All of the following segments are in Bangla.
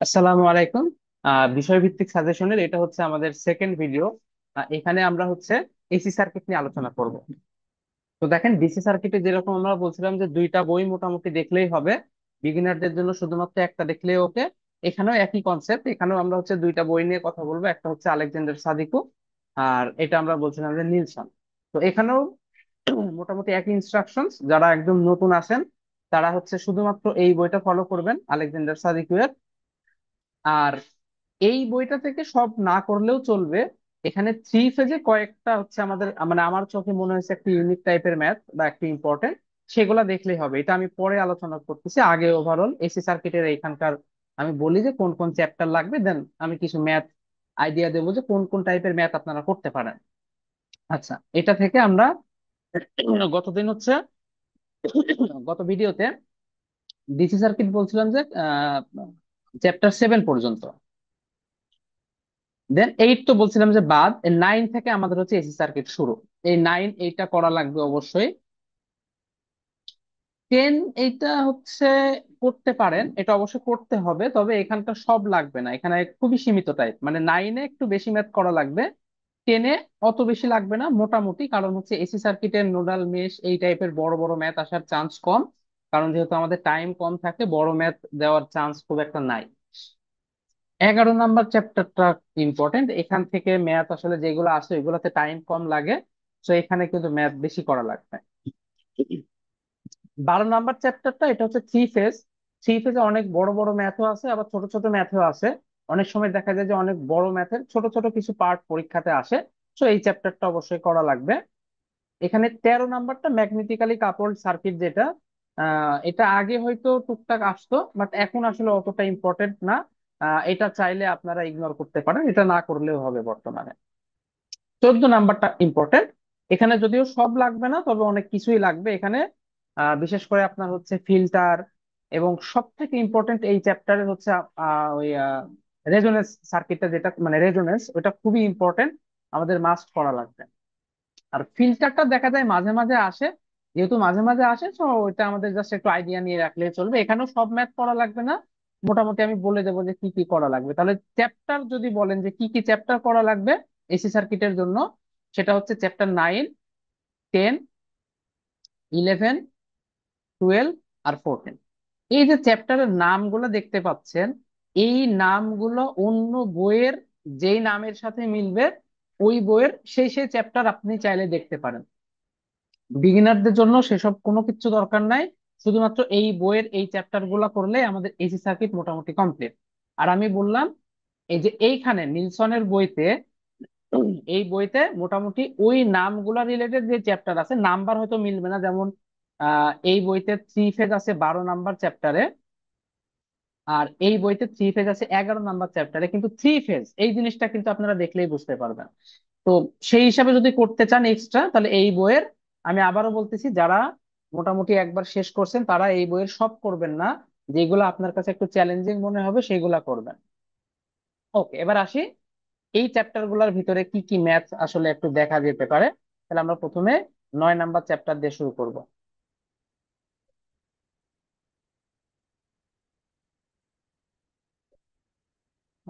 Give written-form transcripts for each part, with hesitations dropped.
আসসালামু আলাইকুম। বিষয়ভিত্তিক সাজেশনের এটা হচ্ছে আমাদের সেকেন্ড ভিডিও। এখানে আমরা হচ্ছে এসি সার্কিট নিয়ে আলোচনা করব। তো দেখেন, ডিসি সার্কিটে যেরকম আমরা বলছিলাম যে দুইটা বই মোটামুটি দেখলেই হবে, বিগিনারদের জন্য শুধুমাত্র একটা দেখলেই ওকে। এখানেও একই কনসেপ্ট, এখানেও আমরা হচ্ছে দুইটা বই নিয়ে কথা বলবো, একটা হচ্ছে আলেকজান্ডার সাদিকু, আর এটা আমরা বলছিলাম যে নিলসন। তো এখানেও মোটামুটি একই ইনস্ট্রাকশনস। যারা একদম নতুন আছেন তারা হচ্ছে শুধুমাত্র এই বইটা ফলো করবেন, আলেকজান্ডার সাদিকু এর। আর এই বইটা থেকে সব না করলেও চলবে। এখানে থ্রি ফেজে কয়েকটা হচ্ছে আমাদের, মানে আমার চোখে মনে হয়েছে একটা ইউনিক টাইপের ম্যাথ বা একটা ইম্পর্টেন্ট, সেগুলা দেখলেই হবে। এটা আমি পরে আলোচনা করতেছি, আগে ওভারঅল এসি সার্কিটের এইখানকার আমি বলি যে কোন কোন চ্যাপ্টার লাগবে, দেন আমি কিছু ম্যাথ আইডিয়া দেবো যে কোন কোন টাইপের ম্যাথ আপনারা করতে পারেন। আচ্ছা, এটা থেকে আমরা গতদিন হচ্ছে গত ভিডিওতে ডিসি সার্কিট বলছিলাম যে চ্যাপ্টার 7 পর্যন্ত, দেন 8 তো বলছিলাম যে বাদ। 9 থেকে আমাদের হচ্ছে এসি সার্কিট শুরু। এই 9 এইটা করা লাগবে অবশ্যই। 10 এইটা হচ্ছে করতে পারেন, এটা অবশ্যই করতে হবে, তবে এখানকার সব লাগবে না, এখানে খুবই সীমিত টাইপ, মানে 9-এ একটু বেশি ম্যাথ করা লাগবে, 10-এ অত বেশি লাগবে না মোটামুটি। কারণ হচ্ছে এসি সার্কিটের নোডাল মেশ এই টাইপের বড় বড় ম্যাথ আসার চান্স কম, কারণ যেহেতু আমাদের টাইম কম থাকে, বড় ম্যাথ দেওয়ার চান্স খুব একটা নাই। 11 নাম্বার চ্যাপ্টারটা ইম্পর্টেন্ট, এখান থেকে ম্যাথ আসলে যেগুলো আছে ওইগুলোতে টাইম কম লাগে, তো এখানে কিন্তু ম্যাথ বেশি করা লাগবে। 12 নাম্বার চ্যাপ্টারটা, এটা হচ্ছে থ্রি ফেজ। থ্রি ফেজে অনেক বড় বড় ম্যাথও আছে, আবার ছোট ছোট ম্যাথও আছে। অনেক সময় দেখা যায় যে অনেক বড় ম্যাথের ছোট ছোট কিছু পার্ট পরীক্ষাতে আসে, তো এই চ্যাপ্টারটা অবশ্যই করা লাগবে। এখানে 13 নাম্বারটা ম্যাগনেটিক্যালি কাপলড সার্কিট, যেটা এটা আগে হয়তো টুকটাক আসতো, বাট এখন আসলে অতটা ইম্পর্টেন্ট না। এটা চাইলে আপনারা ইগনোর করতে পারেন, এটা না করলেও হবে বর্তমানে। 14 নাম্বারটা ইম্পর্টেন্ট, এখানে যদিও সব লাগবে না তবে অনেক কিছুই লাগবে এখানে। বিশেষ করে আপনার হচ্ছে ফিল্টার, এবং সব থেকে ইম্পর্টেন্ট এই চ্যাপ্টারের হচ্ছে ওই রেজোনেন্স সার্কিটটা, যেটা মানে রেজোনেন্স, ওটা খুবই ইম্পর্টেন্ট, আমাদের মাস্ট করা লাগবে। আর ফিল্টারটা দেখা যায় মাঝে মাঝে আসে, যেহেতু মাঝে মাঝে আসে তো ওইটা আমাদের জাস্ট একটু আইডিয়া নিয়ে রাখলে চলবে, এখানেও সব ম্যাথ করা লাগবে না। মোটামুটি আমি বলে দেবো যে কি কি করা লাগবে। তাহলে চ্যাপ্টার যদি বলেন যে কি কি চ্যাপ্টার করা লাগবে এসি সার্কিটের জন্য, সেটা হচ্ছে চ্যাপ্টার 9, 10, 11, 12 আর 14। এই যে চ্যাপ্টারের নামগুলো দেখতে পাচ্ছেন, এই নামগুলো অন্য বইয়ের যেই নামের সাথে মিলবে, ওই বইয়ের সেই সেই চ্যাপ্টার আপনি চাইলে দেখতে পারেন। বিগিনারদের জন্য সেসব কোনো কিছু দরকার নাই, শুধুমাত্র এই বইয়ের এই চ্যাপ্টার গুলা করলে আমাদের এসি সার্কিট মোটামুটি কমপ্লিট। আর আমি বললাম, এই যে এইখানে নিলসনের বইতে, এই বইতে মোটামুটি ওই নামগুলা রিলেটেড যে চ্যাপ্টার আছে, নাম্বার হয়তো মিলবে না, যেমন এই বইতে থ্রি ফেজ আছে 12 নাম্বার চ্যাপ্টারে, আর এই বইতে থ্রি ফেজ আছে 11 নাম্বার চ্যাপ্টারে, কিন্তু থ্রি ফেজ এই জিনিসটা কিন্তু আপনারা দেখলেই বুঝতে পারবেন। তো সেই হিসাবে যদি করতে চান এক্সট্রা, তাহলে এই বইয়ের, আমি আবারও বলতেছি, যারা মোটামুটি একবার শেষ করছেন তারা এই বইয়ের সব করবেন না, যেগুলো আপনার কাছে একটু চ্যালেঞ্জিং মনে হবে সেগুলা করবেন। ওকে, এবার আসি এই চ্যাপ্টার গুলার ভিতরে কি কি ম্যাথ আসলে একটু দেখা যেতে পারে। তাহলে আমরা প্রথমে 9 নাম্বার চ্যাপ্টার দিয়ে শুরু করব।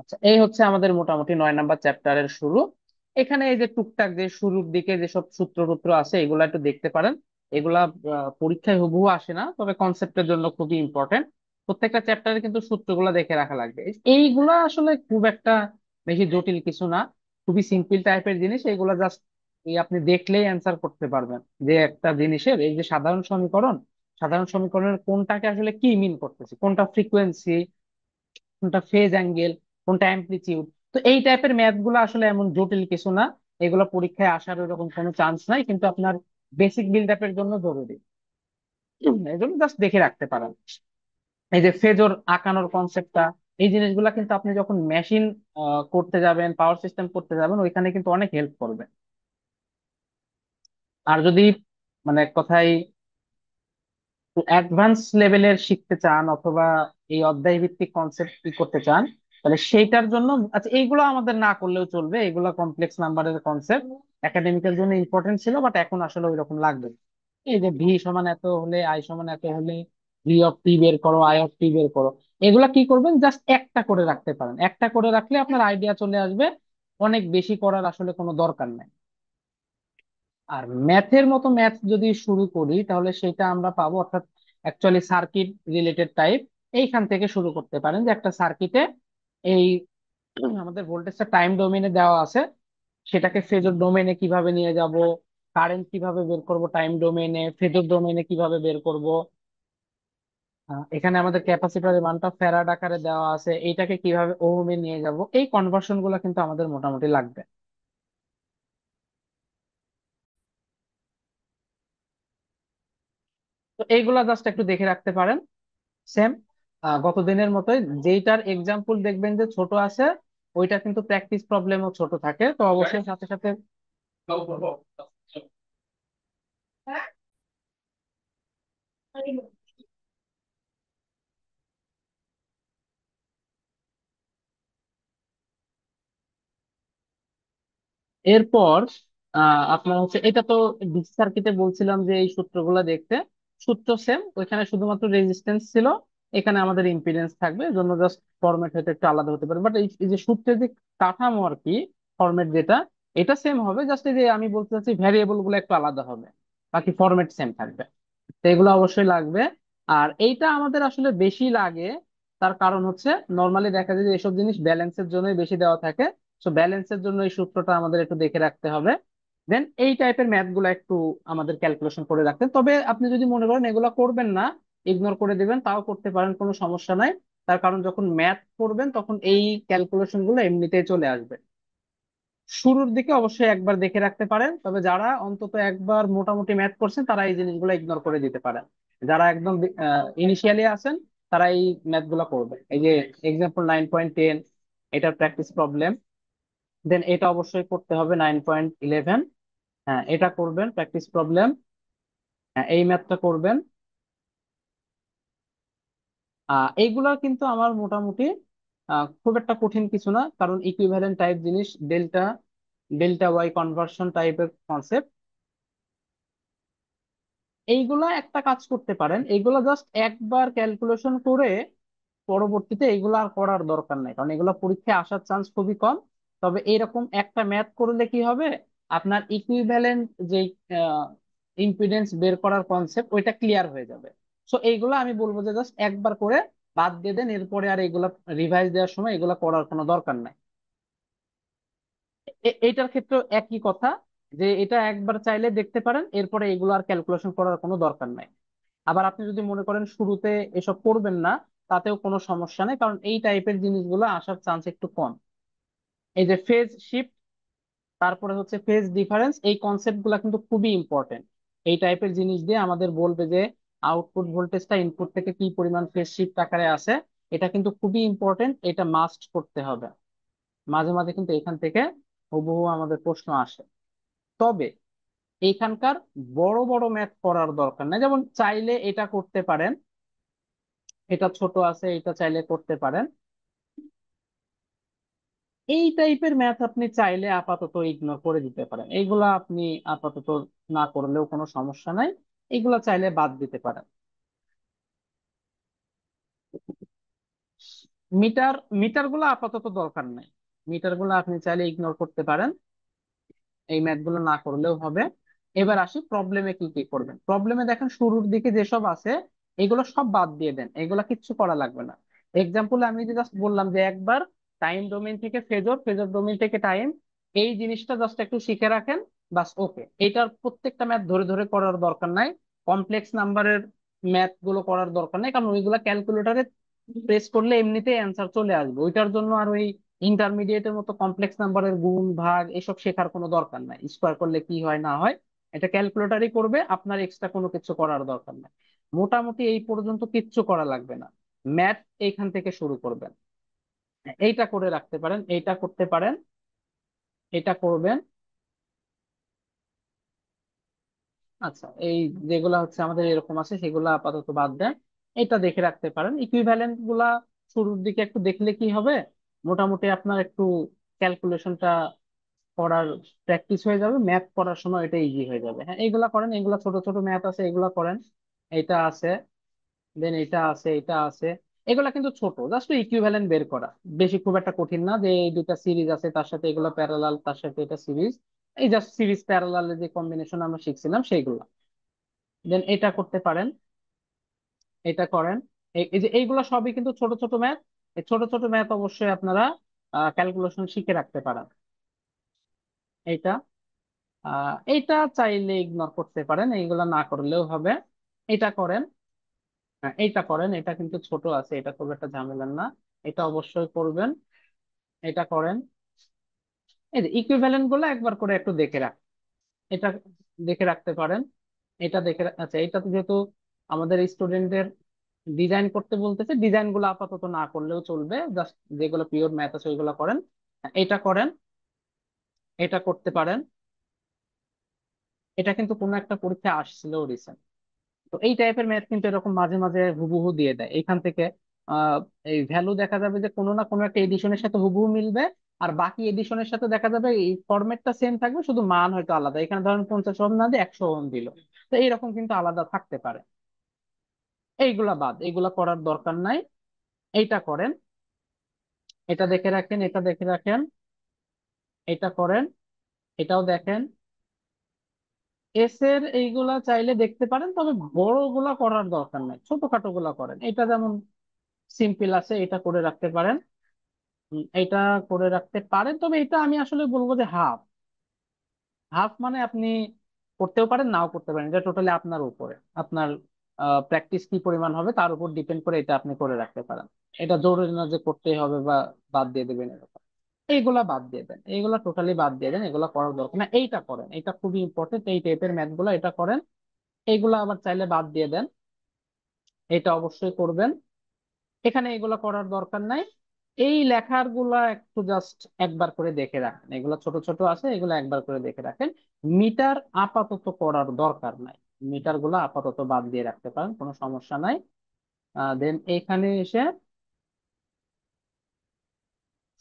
আচ্ছা, এই হচ্ছে আমাদের মোটামুটি 9 নাম্বার চ্যাপ্টারের শুরু। এখানে এই যে টুকটাক যে শুরুর দিকে যেসব সূত্র টুত্র আছে এগুলা একটু দেখতে পারেন। এগুলা পরীক্ষায় হুবহু আসে না, তবে কনসেপ্টের জন্য খুবই ইম্পর্টেন্ট। প্রত্যেকটা চ্যাপ্টারে কিন্তু সূত্রগুলা দেখে রাখা লাগবে। এইগুলা আসলে খুব একটা বেশি জটিল কিছু না, খুবই সিম্পল টাইপের জিনিস। এগুলা জাস্ট এই আপনি দেখলেই অ্যান্সার করতে পারবেন, যে একটা জিনিসের এই যে সাধারণ সমীকরণ, সাধারণ সমীকরণের কোনটাকে আসলে কি মিন করতেছে, কোনটা ফ্রিকোয়েন্সি, কোনটা ফেজ অ্যাঙ্গেল, কোনটা অ্যামপ্লিটিউড। তো এই টাইপের ম্যাথ গুলো আসলে এমন জটিল কিছু না, এগুলো পরীক্ষায় আসার এরকম কোনো চান্স নাই, কিন্তু আপনার বেসিক বিল্ড আপের জন্য জরুরি। এই জন্য জাস্ট দেখে রাখতে পারেন। এই যে ফেজর আঁকানোর কনসেপ্টটা, এই জিনিসগুলা কিন্তু আপনি যখন মেশিন করতে যাবেন, পাওয়ার সিস্টেম করতে যাবেন, ওইখানে কিন্তু অনেক হেল্প করবে। আর যদি মানে এক কথায় অ্যাডভান্স লেভেলের শিখতে চান, অথবা এই অধ্যায় ভিত্তিক কনসেপ্ট কি করতে চান, তাহলে সেইটার জন্য, আচ্ছা এইগুলো আমাদের না করলেও চলবে, এগুলো কমপ্লেক্স নাম্বারের কনসেপ্ট, একাডেমিকের জন্য ইম্পর্টেন্ট ছিল, বাট এখন আসলে ওই রকম লাগবে না। এই যে ভি সমান এত হলে, আই সমান এত হলে, ভি অফ টি বের করো, আই অফ টি বের করো, এগুলা কি করবেন, জাস্ট একটা করে রাখতে পারেন, একটা করে রাখলে আপনার আইডিয়া চলে আসবে, অনেক বেশি করার আসলে কোনো দরকার নাই। আর ম্যাথের মতো ম্যাথ যদি শুরু করি তাহলে সেটা আমরা পাবো, অর্থাৎ অ্যাকচুয়ালি সার্কিট রিলেটেড টাইপ। এইখান থেকে শুরু করতে পারেন যে একটা সার্কিটে এই আমাদের ভোল্টেজটা টাইম ডোমেইনে দেওয়া আছে, সেটাকে ফেজর ডোমেইনে কিভাবে নিয়ে যাব, কারেন্ট কিভাবে বের করব টাইম ডোমেইনে, ফেজর ডোমেইনে কিভাবে বের করব। এখানে আমাদের ক্যাপাসিটরের মানটা ফ্যারাড আকারে দেওয়া আছে, এইটাকে কিভাবে ওহমে নিয়ে যাব, এই কনভার্সন গুলো কিন্তু আমাদের মোটামুটি লাগবে। তো এইগুলা জাস্ট একটু দেখে রাখতে পারেন। সেম গত দিনের মতোই, যেইটার এক্সাম্পল দেখবেন যে ছোট আছে, ওইটা কিন্তু প্র্যাকটিস প্রবলেমও ছোট থাকে, তো অবশ্যই সাথে সাথে। এরপর আপনার হচ্ছে এটা তো ডিসি সার্কিটে বলছিলাম যে এই সূত্রগুলো দেখতে, সূত্র সেম, ওইখানে শুধুমাত্র রেজিস্ট্যান্স ছিল, এখানে আমাদের ইম্পিডেন্স থাকবে, এজন্য জাস্ট ফরম্যাট হয়তো একটু আলাদা হতে পারে, বাট এই যে সূত্রের যে কাঠামো আর কি, ফরম্যাট যেটা, এটা সেম হবে, জাস্ট এই যে আমি বলতে চাচ্ছি ভ্যারিয়েবল গুলো একটু আলাদা হবে, বাকি ফরম্যাট সেম থাকবে। তো এগুলো অবশ্যই লাগবে। আর এইটা আমাদের আসলে বেশি লাগে, তার কারণ হচ্ছে নর্মালি দেখা যায় যে এসব জিনিস ব্যালেন্সের জন্যই বেশি দেওয়া থাকে, তো ব্যালেন্সের জন্য এই সূত্রটা আমাদের একটু দেখে রাখতে হবে। দেন এই টাইপের ম্যাথ গুলো একটু আমাদের ক্যালকুলেশন করে রাখতেন, তবে আপনি যদি মনে করেন এগুলো করবেন না, ইগনোর করে দিবেন, তাও করতে পারেন, কোনো সমস্যা নাই। তার কারণ যখন ম্যাথ করবেন তখন এই ক্যালকুলেশন গুলো এমনিতেই চলে আসবে। শুরুর দিকে অবশ্যই একবার দেখে রাখতে পারেন, তবে যারা অন্তত একবার মোটামুটি ম্যাথ করছেন তারা এই জিনিসগুলো ইগনোর করে দিতে পারেন। যারা একদম ইনিশিয়ালি আছেন তারা এই ম্যাথ গুলো করবে, এই যে এক্সাম্পল 9.10, এটার প্র্যাকটিস প্রবলেম। দেন এটা অবশ্যই করতে হবে 9.11, হ্যাঁ এটা করবেন প্র্যাকটিস প্রবলেম। হ্যাঁ এই ম্যাথটা করবেন। এইগুলা কিন্তু আমার মোটামুটি খুব একটা কঠিন কিছু না, কারণ ইকুইভ্যালেন্ট টাইপ জিনিস, ডেল্টা ডেল্টা ওয়াই কনভার্সন টাইপের কনসেপ্ট। এইগুলা একটা কাজ করতে পারেন, এইগুলা জাস্ট একবার ক্যালকুলেশন করে পরবর্তীতে এগুলো আর করার দরকার নাই, কারণ এগুলো পরীক্ষায় আসার চান্স খুবই কম। তবে এইরকম একটা ম্যাথ করলে কি হবে, আপনার ইকুইভ্যালেন্ট যে ইম্পিডেন্স বের করার কনসেপ্ট ওইটা ক্লিয়ার হয়ে যাবে। সো এইগুলো আমি বলবো যে জাস্ট একবার করে বাদ দিয়ে দেন, এরপরে আর এগুলা রিভাইজ দেওয়ার সময় এগুলা করার কোনো দরকার নাই। এইটার ক্ষেত্রে একই কথা, যে এটা একবার চাইলে দেখতে পারেন, এরপরে এগুলো আর ক্যালকুলেশন করার কোনো দরকার নাই। আবার আপনি যদি মনে করেন শুরুতে এসব করবেন না, তাতেও কোনো সমস্যা নেই, কারণ এই টাইপের জিনিসগুলো আসার চান্স একটু কম। এই যে ফেজ শিফট, তারপরে হচ্ছে ফেজ ডিফারেন্স, এই কনসেপ্ট গুলা কিন্তু খুবই ইম্পর্টেন্ট। এই টাইপের জিনিস দিয়ে আমাদের বলবে যে আউটপুট ভোল্টেজটা ইনপুট থেকে কি পরিমাণ ফেজ শিফট আকারে আসে, এটা কিন্তু খুবই ইম্পর্টেন্ট, এটা মাস্ট করতে হবে। মাঝে মাঝে কিন্তু এখান থেকে হুবহু আমাদের প্রশ্ন আসে। তবে এইখানকার বড় বড় ম্যাথ করার দরকার নেই, যেমন চাইলে এটা করতে পারেন, এটা ছোট আছে, এটা চাইলে করতে পারেন। এই টাইপের ম্যাথ আপনি চাইলে আপাতত ইগনোর করে দিতে পারেন, এইগুলা আপনি আপাতত না করলেও কোনো সমস্যা নাই, এগুলা চাইলে বাদ দিতে পারেন। মিটার মিটার গুলো আপাতত দরকার নাই, মিটার গুলো আপনি চাইলে ইগনোর করতে পারেন, এই ম্যাথ গুলো না করলেও হবে। এবার আসি প্রবলেমে কি কি করবেন। প্রবলেমে দেখেন শুরুর দিকে যেসব আছে এগুলো সব বাদ দিয়ে দেন, এগুলো কিচ্ছু করা লাগবে না। এক্সাম্পল আমি যে জাস্ট বললাম যে একবার টাইম ডোমেইন থেকে ফেজর, ফেজর ডোমেইন থেকে টাইম, এই জিনিসটা জাস্ট একটু শিখে রাখেন, বাস ওকে। এটার প্রত্যেকটা ম্যাথ ধরে ধরে করার দরকার নাই, কমপ্লেক্স নাম্বারের ম্যাথ গুলো করার দরকার নাই, কারণ ওইগুলা ক্যালকুলেটরে প্রেস করলে এমনিতেই অ্যান্সার চলে আসবে, ওইটার জন্য আর ওই ইন্টারমিডিয়েটের মতো কমপ্লেক্স নাম্বারের গুণ ভাগ এসব শেখার কোনো দরকার নাই, স্কোয়ার করলে কি হয় না হয় এটা ক্যালকুলেটরই করবে, আপনার এক্সট্রা কোনো কিছু করার দরকার নাই। মোটামুটি এই পর্যন্ত কিচ্ছু করা লাগবে না, ম্যাথ এইখান থেকে শুরু করবেন। এইটা করে রাখতে পারেন, এইটা করতে পারেন, এটা করবেন। আচ্ছা এই যেগুলা হচ্ছে আমাদের এরকম আছে সেগুলা আপাতত বাদ দেন, এটা দেখে রাখতে পারেন। ইকুইভ্যালেন্ট গুলা শুরুর দিকে একটু দেখলে কি হবে, মোটামুটি আপনার একটু ক্যালকুলেশনটা করার প্র্যাকটিস হয়ে যাবে, ম্যাথ করার সময় এটা ইজি হয়ে যাবে। হ্যাঁ এইগুলা করেন, এগুলা ছোট ছোট ম্যাথ আছে এগুলা করেন। এটা আছে, দেন এটা আছে, এটা আছে, এগুলা কিন্তু ছোট, জাস্ট ইকুইভ্যালেন্ট বের করা। বেশি খুব একটা কঠিন না যে এই দুটা সিরিজ আছে তার সাথে এগুলো প্যারালাল, তার সাথে এটা সিরিজ, এই জাস্ট সিরিজ প্যারালালের যে কম্বিনেশন আমরা শিখছিলাম সেইগুলো। দেন এটা করতে পারেন, এটা করেন। এই যে এইগুলো সবই কিন্তু ছোট ছোট ম্যাথ। এই ছোট ছোট ম্যাথ অবশ্যই আপনারা ক্যালকুলেশন শিখে রাখতে পারেন। এইটা এইটা চাইলে ইগনোর করতে পারেন, এইগুলা না করলেও হবে। এটা করেন, এইটা করেন, এটা কিন্তু ছোট আছে, এটা খুব একটা ঝামেলার না, এটা অবশ্যই করবেন। এটা করেন। এই যে ইকুইভ্যালেন্ট গুলো একবার করে একটু দেখে রাখ, এটা দেখে রাখতে পারেন। এটা আচ্ছা, এটা তো যেহেতু আমাদের স্টুডেন্টদের ডিজাইন করতে বলতেছে, ডিজাইন গুলো আপাতত না করলেও চলবে, জাস্ট যেগুলো পিওর ম্যাথ আছে ওইগুলো করেন। এটা করেন, এটা করতে পারেন। এটা কিন্তু কোনো একটা পরীক্ষা আসছিল রিসেন্ট। তো এই টাইপের ম্যাথ কিন্তু এরকম মাঝে মাঝে হুবহু দিয়ে দেয় এখান থেকে। আহ এই ভ্যালু দেখা যাবে যে কোনো না কোনো একটা এডিশনের সাথে হুবহু মিলবে, আর বাকি এডিশনের সাথে দেখা যাবে এই ফরম্যাটটা সেম থাকবে, শুধু মান হয়তো আলাদা, এখানে ধরেন 50 ওহম না দিয়ে 100 ওহম দিল। তো এইরকম কিন্তু আলাদা থাকতে পারে। এইগুলা বাদ, এইগুলা করার দরকার নাই। এইটা করেন, এটা দেখে রাখেন, এটা দেখে রাখেন। এটা করেন, এটাও দেখেন। এস এর এইগুলা চাইলে দেখতে পারেন, তবে বড় গুলা করার দরকার নাই, ছোটখাটো গুলা করেন। এটা যেমন সিম্পল আছে, এটা করে রাখতে পারেন। এটা করে রাখতে পারেন, তবে এটা আমি আসলে বলবো যে হাফ হাফ মানে আপনি করতেও পারেন নাও করতে পারেন, এটা টোটালি আপনার উপরে, আপনার প্র্যাকটিস কি পরিমাণ হবে তার উপর ডিপেন্ড করে এটা আপনি করে রাখতে পারেন। এটা জরুরি না যে করতেই হবে বা বাদ দিয়ে দেবেন এরকম। এইগুলা বাদ দিয়ে দেন, এইগুলা টোটালি বাদ দিয়ে দেন, এগুলা করার দরকার না। এইটা করেন, এটা খুবই ইম্পর্টেন্ট, এই টাইপের ম্যাথ গুলা এটা করেন। এইগুলা আবার চাইলে বাদ দিয়ে দেন, এটা অবশ্যই করবেন। এখানে এগুলা করার দরকার নাই। এই লেখার গুলা একটু জাস্ট একবার করে দেখে রাখেন, এগুলা ছোট ছোট আছে, এগুলা একবার করে দেখে রাখেন। মিটার আপাতত করার দরকার নাই, মিটার গুলা আপাতত বাদ দিয়ে রাখতে পারেন, কোনো সমস্যা নাই। দেন এখানে এসে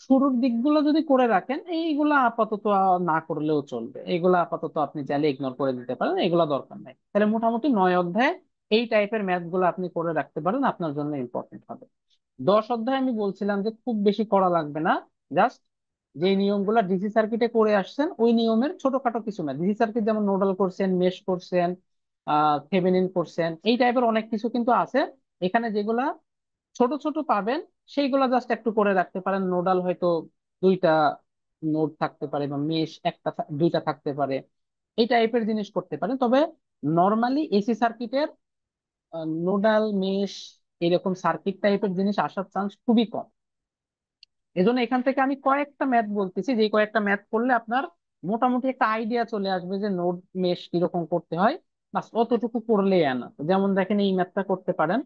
শুরুর দিকগুলো যদি করে রাখেন, এইগুলা আপাতত না করলেও চলবে, এইগুলা আপাতত আপনি চাইলে ইগনোর করে দিতে পারেন, এগুলা দরকার নাই। তাহলে মোটামুটি 9 অধ্যায় এই টাইপের ম্যাথ গুলো আপনি করে রাখতে পারেন, আপনার জন্য ইম্পর্টেন্ট হবে। 10 অধ্যায় আমি বলছিলাম যে খুব বেশি করা লাগবে না, জাস্ট যে নিয়মগুলো ডিসি সার্কিটে করে আসছেন ওই নিয়মের ছোটখাটো কিছু ম্যাথ, ডিসি সার্কিট যেমন নোডাল করছেন, মেশ করছেন, থেভেনিন করছেন, এই টাইপের অনেক কিছু কিন্তু আছে এখানে, যেগুলা ছোট ছোট পাবেন সেইগুলা জাস্ট একটু করে রাখতে পারেন। নোডাল হয়তো দুইটা নোড থাকতে পারে, বা মেশ দুইটা থাকতে পারে, এই টাইপের জিনিস করতে পারেন। তবে নর্মালি এসি সার্কিটের নোডাল মেশ এরকম সার্কিট টাইপের জিনিস আসার চান্স খুবই কম। এজন্য এখান থেকে আমি কয়েকটা ম্যাথ বলতেছি, যে কয়েকটা ম্যাথ করলে আপনার মোটামুটি একটা আইডিয়া চলে আসবে যে নোড মেশ কিরকম করতে হয়, বাস অতটুকু করলেই আনা। যেমন দেখেন এই ম্যাথটা করতে পারেন,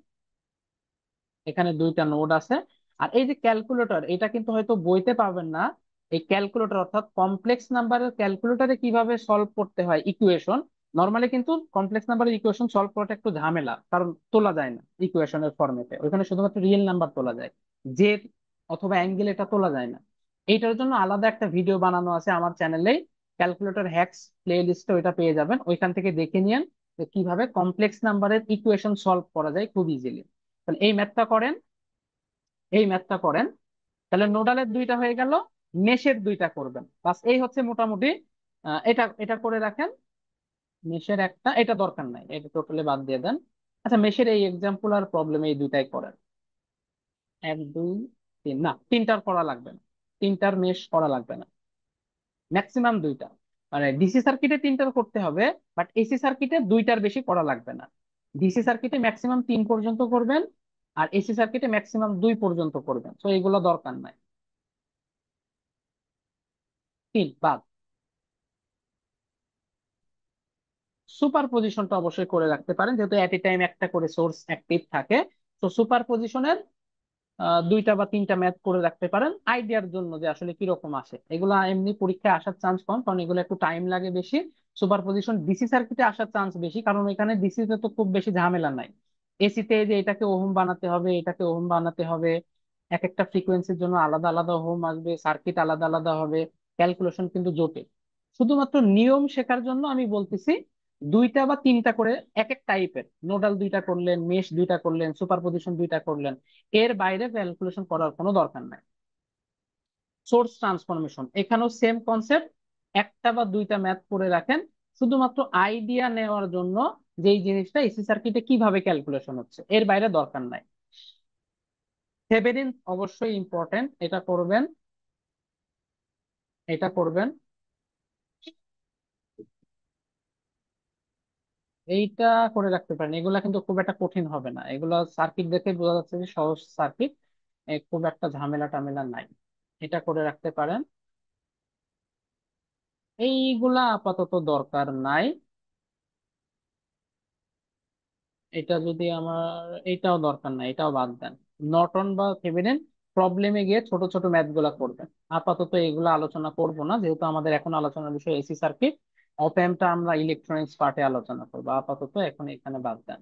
এখানে দুইটা নোড আছে। আর এই যে ক্যালকুলেটর, এটা কিন্তু হয়তো বইতে পাবেন না। এই ক্যালকুলেটর অর্থাৎ কমপ্লেক্স নাম্বারের ক্যালকুলেটরে কিভাবে সলভ করতে হয় ইকুয়েশন, নর্মালি কিন্তু কমপ্লেক্স নাম্বারের ইকুয়েশন সলভ করাটা একটু ঝামেলা, কারণ তোলা যায় না ইকুয়েশনের ফরম্যাটে, ওইখানে শুধুমাত্র রিয়েল নাম্বার তোলা যায়, যে অথবা অ্যাঙ্গেল এটা তোলা যায় না। এইটার জন্য আলাদা একটা ভিডিও বানানো আছে আমার চ্যানেলে, ক্যালকুলেটর হ্যাকস প্লে লিস্টে, ওইটা পেয়ে যাবেন, ওইখান থেকে দেখে নিন যে কিভাবে কমপ্লেক্স নাম্বারের ইকুয়েশন সলভ করা যায় খুব ইজিলি। তাহলে এই ম্যাথটা করেন, এই ম্যাথটা করেন। তাহলে নোডালের দুইটা হয়ে গেল, মেশের দুইটা করবেন, বাস এই হচ্ছে মোটামুটি। এটা এটা করে রাখেন। মেশের একটা, এটা দরকার নাই, এটা টোটালি বাদ দিয়ে দেন। আচ্ছা, মেশের এই এক্সাম্পল আর প্রবলেম এই দুইটাই করেন। এক দুই তিন, না তিনটার করা লাগবে না, তিনটার মেশ করা লাগবে না, ম্যাক্সিমাম দুইটা। মানে ডিসি সার্কিটে তিনটার করতে হবে, বাট এসি সার্কিটে দুইটার বেশি করা লাগবে না। ডিসি সার্কিটে ম্যাক্সিমাম 3 পর্যন্ত করবেন, আর এসি সার্কিটে ম্যাক্সিমাম 2 পর্যন্ত করবেন, তো এগুলো দরকার নাই। 3 বাদ। সুপার পজিশনটা অবশ্যই করে রাখতে পারেন, যেহেতু এট এ টাইম একটা করে সোর্স অ্যাক্টিভ থাকে। তো সুপার পজিশনের দুইটা বা তিনটা ম্যাথ করে রাখতে পারেন আইডিয়ার জন্য, যে আসলে কিরকম আসে। এগুলা এমনি পরীক্ষায় আসার চান্স কম, কারণ এগুলো একটু টাইম লাগে বেশি। সুপার পজিশন ডিসি সার্কিটে আসার চান্স বেশি, কারণ এখানে ডিসি তে তো খুব বেশি ঝামেলা নাই। এসিতে যে এটাকে ওহম বানাতে হবে, এটাকে ওহম বানাতে হবে, এক একটা ফ্রিকোয়েন্সির জন্য আলাদা আলাদা ওহম আসবে, সার্কিট আলাদা আলাদা হবে, ক্যালকুলেশন কিন্তু জটিল। শুধুমাত্র নিয়ম শেখার জন্য আমি বলতেছি দুইটা বা তিনটা করে এক এক টাইপের নোডাল দুইটা করলেন, মেশ দুইটা করলেন, সুপারপজিশন দুইটা করলেন, এর বাইরে ক্যালকুলেশন করার কোনো দরকার নাই। সোর্স ট্রান্সফরমেশন এখানেও সেম কনসেপ্ট, একটা বা দুইটা ম্যাথ করে রাখেন শুধুমাত্র আইডিয়া নেওয়ার জন্য যে এই জিনিসটা এসি সার্কিটে কিভাবে ক্যালকুলেশন হচ্ছে, এর বাইরে দরকার নাই। থেভেনিন অবশ্যই ইম্পর্টেন্ট, এটা করবেন, এটা করবেন। এইটা করে রাখতে পারেন, এগুলা কিন্তু খুব একটা কঠিন হবে না, এগুলা সার্কিট দেখে বোঝা যাচ্ছে যে সহজ সার্কিট, খুব একটা ঝামেলা টামেলা নাই। এটা করে রাখতে পারেন। এইগুলা আপাতত দরকার নাই। এটা যদি আমার, এটাও দরকার নাই, এটাও বাদ দেন। নর্টন বা থেভেনিন প্রবলেমে গিয়ে ছোট ছোট ম্যাথ গুলা করবেন। আপাতত এগুলো আলোচনা করব না, যেহেতু আমাদের এখন আলোচনার বিষয় এসি সার্কিট। অপ অ্যাম্পটা আমরা ইলেকট্রনিক্স পার্টে আলোচনা করবো, আপাতত এখন এখানে বাদ দেন।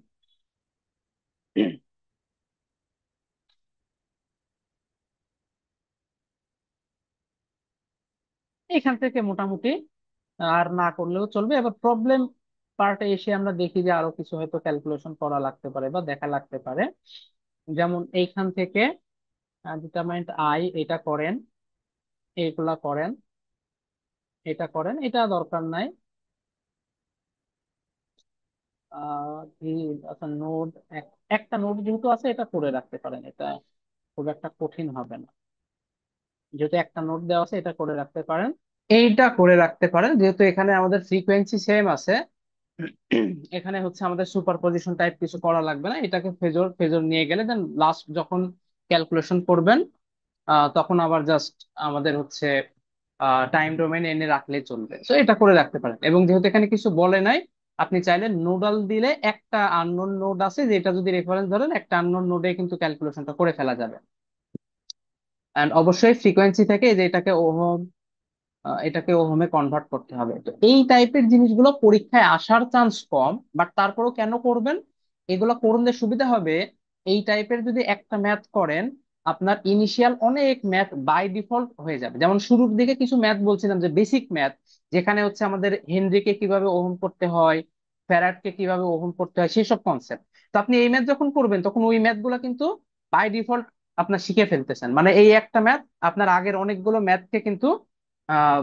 এখান থেকে মোটামুটি আর না করলেও চলবে। এবার প্রবলেম পার্টে এসে আমরা দেখি যে আরো কিছু হয়তো ক্যালকুলেশন করা লাগতে পারে বা দেখা লাগতে পারে। যেমন এইখান থেকে ডিটারমাইন্ড আই এটা করেন, এইগুলা করেন, এটা করেন, এটা দরকার নাই। আচ্ছা নোড, একটা নোড যেহেতু আছে এটা করে রাখতে পারেন, এটা খুব একটা কঠিন হবে না। যেহেতু একটা নোড দেওয়া আছে এটা করে রাখতে পারেন। এইটা করে রাখতে পারেন যেহেতু এখানে আমাদের ফ্রিকোয়েন্সি সেম আছে। এখানে হচ্ছে আমাদের সুপার পজিশন টাইপ কিছু করা লাগবে না, এটাকে ফেজর ফেজর নিয়ে গেলে দেন লাস্ট যখন ক্যালকুলেশন করবেন তখন আবার জাস্ট আমাদের হচ্ছে টাইম ডোমেন এনে রাখলেই চলবে। তো এটা করে রাখতে পারেন, এবং যেহেতু এখানে কিছু বলে নাই, আপনি চাইলে নোডাল দিলে একটা আননোন নোড আছে যেটা যদি রেফারেন্স ধরেন একটা আননোন নোডে কিন্তু ক্যালকুলেশনটা করে ফেলা যাবে। এন্ড অবশ্যই ফ্রিকোয়েন্সি থেকে এই যে এটাকে ওহমে কনভার্ট করতে হবে। তো এই টাইপের জিনিসগুলো পরীক্ষায় আসার চান্স কম, বাট তারপরেও কেন করবেন, এগুলো করলে সুবিধা হবে। এই টাইপের যদি একটা ম্যাথ করেন, আপনার ইনিশিয়াল অনেক ম্যাথ বাই ডিফল্ট হয়ে যাবে। যেমন শুরুর দিকে কিছু ম্যাথ বলছিলাম যে বেসিক ম্যাথ, যেখানে হচ্ছে আমাদের হেনরিকে কিভাবে ওহম করতে হয়, ফ্যারাডকে কিভাবে ওহম করতে হয়, সেসব কনসেপ্ট। তো আপনি এই ম্যাথ যখন করবেন তখন ওই ম্যাথ গুলা কিন্তু বাই ডিফল্ট আপনার শিখে ফেলতেছেন, মানে এই একটা ম্যাথ আপনার আগের অনেকগুলো ম্যাথকে কিন্তু আহ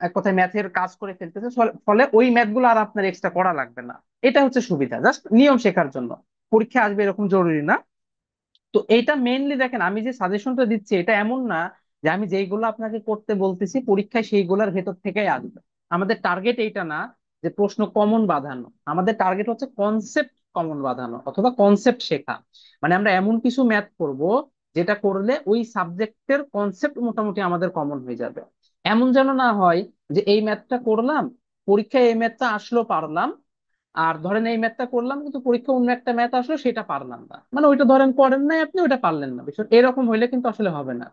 এক কথায় ম্যাথের কাজ করে ফেলতেছে। ফলে ওই ম্যাথ গুলো আর আপনার এক্সট্রা করা লাগবে না। এটা হচ্ছে সুবিধা, জাস্ট নিয়ম শেখার জন্য। পরীক্ষা আসবে এরকম জরুরি না। তো এইটা মেইনলি দেখেন, আমি যে সাজেশনটা দিচ্ছি এটা এমন না যে আমি যেইগুলো আপনাকে করতে বলতেছি পরীক্ষায় সেইগুলোর ভেতর থেকেই আসবে। আমাদের টার্গেট এইটা না যে প্রশ্ন কমন বাঁধানো, আমাদের টার্গেট হচ্ছে কনসেপ্ট কমন বাঁধানো অথবা কনসেপ্ট শেখা। মানে আমরা এমন কিছু ম্যাথ করব যেটা করলে ওই সাবজেক্টের কনসেপ্ট মোটামুটি আমাদের কমন হয়ে যাবে। এমন যেন না হয় যে এই ম্যাথটা করলাম, পরীক্ষায় এই ম্যাথটা আসলো পারলাম, আর ধরেন এই ম্যাথটা করলাম কিন্তু পরীক্ষা অন্য একটা ম্যাথ আসলো সেটা পারলাম না, মানে ওইটা ধরেন করেন নাই আপনি, ওইটা পারলেন না। বিষয় এরকম হইলে কিন্তু আসলে হবে না।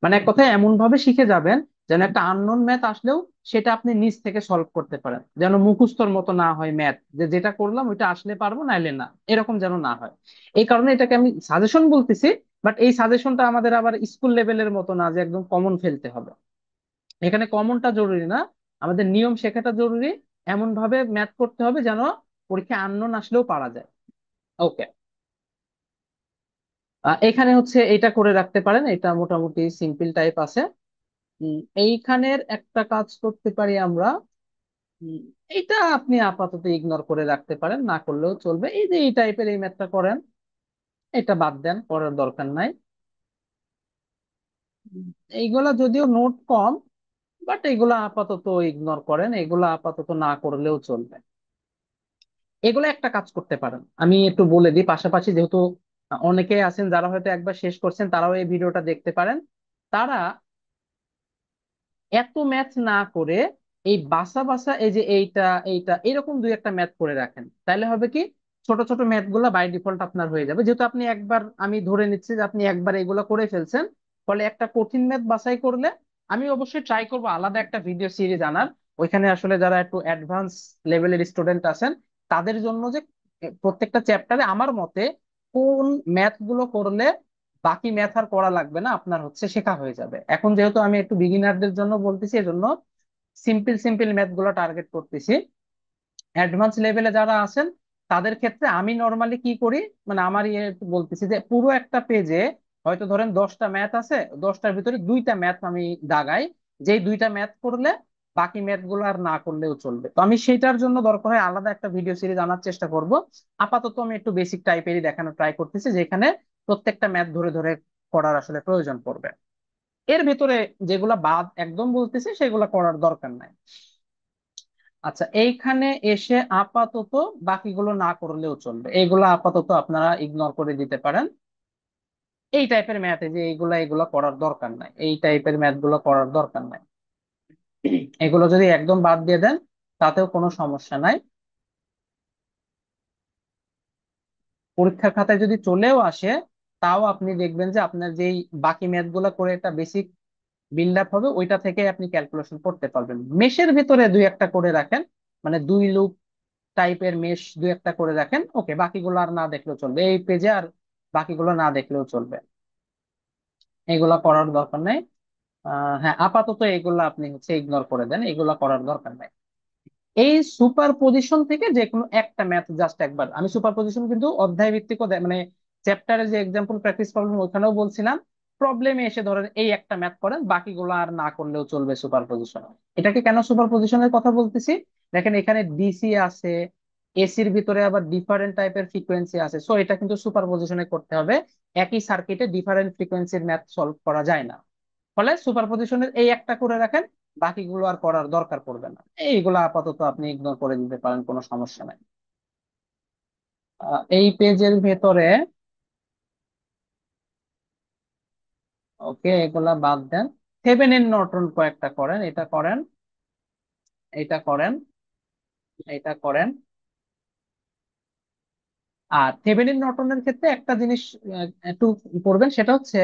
মানে এক কথায় এমন ভাবে শিখে যাবেন যেন একটা আননোন ম্যাথ আসলেও সেটা আপনি নিজ থেকে সলভ করতে পারেন, যেন মুখস্থর মতো না হয় ম্যাথ, যে যেটা করলাম ওইটা আসলে পারবো নাইলে না, এরকম যেন না হয়। এই কারণে এটাকে আমি সাজেশন বলতেছি। বাট এই সাজেশনটা আমাদের আবার স্কুল লেভেলের মতো না যে একদম কমন ফেলতে হবে। এখানে কমনটা জরুরি না, আমাদের নিয়ম শেখাটা জরুরি। এমন ভাবে ম্যাথ করতে হবে যেন পরীক্ষা আননোন আসলেও পারা যায়। ওকে, এখানে হচ্ছে এটা করে রাখতে পারেন, এটা মোটামুটি সিম্পল টাইপ আছে। এইখানের একটা কাজ করতে পারি আমরা। উম, এইটা আপনি আপাতত ইগনোর করে রাখতে পারেন, না করলেও চলবে। এই যে এই টাইপের এই ম্যাথটা করেন, এটা বাদ দেন, করার দরকার নাই। উম, এইগুলা যদিও নোট কম, বাট এগুলা আপাতত ইগনোর করেন, এগুলা আপাতত না করলেও চলবে। এগুলো একটা কাজ করতে পারেন, আমি একটু বলে দিই পাশাপাশি, যেহেতু অনেকে আছেন যারা হয়তো একবার শেষ করছেন, তারাও এই ভিডিওটা দেখতে পারেন। তারা এত ম্যাথ না করে এই বাসা বাসা এই যে এইটা এইটা এরকম দুই একটা ম্যাথ করে রাখেন, তাহলে হবে কি ছোট ছোট ম্যাথ গুলা বাই ডিফল্ট আপনার হয়ে যাবে। যেহেতু আপনি একবার, আমি ধরে নিচ্ছি যে আপনি একবার এগুলো করে ফেলছেন, ফলে একটা কঠিন ম্যাথ বাছাই করলে আমি অবশ্যই ট্রাই করবো আলাদা একটা ভিডিও সিরিজ আনার। ওইখানে আসলে যারা একটু অ্যাডভান্স লেভেলের স্টুডেন্ট আছেন তাদের জন্য, যে প্রত্যেকটা চ্যাপ্টারে আমার মতে কোন ম্যাথ গুলো করলে বাকি ম্যাথ আর করা লাগবে না, আপনার হচ্ছে শেখা হয়ে যাবে। এখন যেহেতু আমি একটু বিগিনারদের জন্য বলতেছি, এজন্য সিম্পল সিম্পল ম্যাথ গুলো টার্গেট করতেছি। অ্যাডভান্স লেভেলে যারা আছেন তাদের ক্ষেত্রে আমি নর্মালি কি করি, মানে আমার ইয়ে বলতেছি যে পুরো একটা পেজে হয়তো ধরেন 10টা ম্যাথ আছে, 10টার ভিতরে 2টা ম্যাথ আমি দাগাই, যেই 2টা ম্যাথ করলে বাকি ম্যাথ গুলো আর না করলেও চলবে। তো আমি সেটার জন্য দরকার হয় আলাদা একটা ভিডিও সিরিজ আনার চেষ্টা করব। আপাতত আমি একটু বেসিক টাইপেরই দেখানোর ট্রাই করতেছি, যেখানে প্রত্যেকটা ম্যাথ ধরে ধরে করার আসলে প্রয়োজন পড়বে। এর ভিতরে যেগুলা বাদ একদম বলতেছি সেগুলা করার দরকার নাই। আচ্ছা, এইখানে এসে আপাতত বাকিগুলো না করলেও চলবে, এইগুলো আপাতত আপনারা ইগনোর করে দিতে পারেন। এই টাইপের ম্যাথে যে এইগুলা এগুলো করার দরকার নাই, এই টাইপের ম্যাথ গুলো করার দরকার নাই, এগুলো যদি একদম বাদ দিয়ে দেন তাতেও কোনো সমস্যা নাই। পরীক্ষার খাতায় যদি চলেও আসে তাও আপনি দেখবেন যে আপনার যেই বাকি ম্যাথ গুলা করে একটা বেসিক বিল্ড আপ হবে, ওইটা থেকে আপনি ক্যালকুলেশন করতে পারবেন। মেশের ভিতরে দুই একটা করে রাখেন, মানে দুই লুপ টাইপের মেশ দুই একটা করে রাখেন, ওকে, বাকিগুলো আর না দেখলেও চলবে এই পেজে, আর বাকিগুলো না দেখলেও চলবে, এগুলা করার দরকার নেই। হ্যাঁ, আপাতত এগুলা আপনি হচ্ছে ইগনোর করে দেন, এগুলা করার দরকার নাই। এই সুপার পজিশন থেকে যে কোনো একটা ম্যাথ জাস্ট একবার, আমি সুপার পজিশন কিন্তু অধ্যায় ভিত্তিকও মানে চ্যাপ্টারে যে এক্সাম্পল প্র্যাকটিস প্রবলেম ওখানেও বলছিলাম, প্রবলেমে এসে ধরেন এই একটা ম্যাথ করেন, বাকিগুলো আর না করলেও চলবে সুপার পজিশন। এটাকে কেন সুপার পজিশনের কথা বলতেছি, দেখেন এখানে ডিসি আছে, এসির ভিতরে আবার ডিফারেন্ট টাইপের ফ্রিকোয়েন্সি আছে, সো এটা কিন্তু সুপার পজিশনে করতে হবে। একই সার্কিটে ডিফারেন্ট ফ্রিকোয়েন্সির ম্যাথ সলভ করা যায় না, ফলে সুপার পজিশনের এই একটা করে রাখেন, বাকিগুলো আর করার দরকার পড়বে না। এইগুলো আপাতত আপনি ইগনোর করে দিতে পারেন, কোনো সমস্যা নাই। এই পেজের ভেতরে, ওকে, এগুলা বাদ দেন। থেভেনিন নর্টন কয়েকটা করেন, এটা করেন, এটা করেন, এটা করেন। আর থেভেনিন নর্টনের ক্ষেত্রে একটা জিনিস একটু করবেন, সেটা হচ্ছে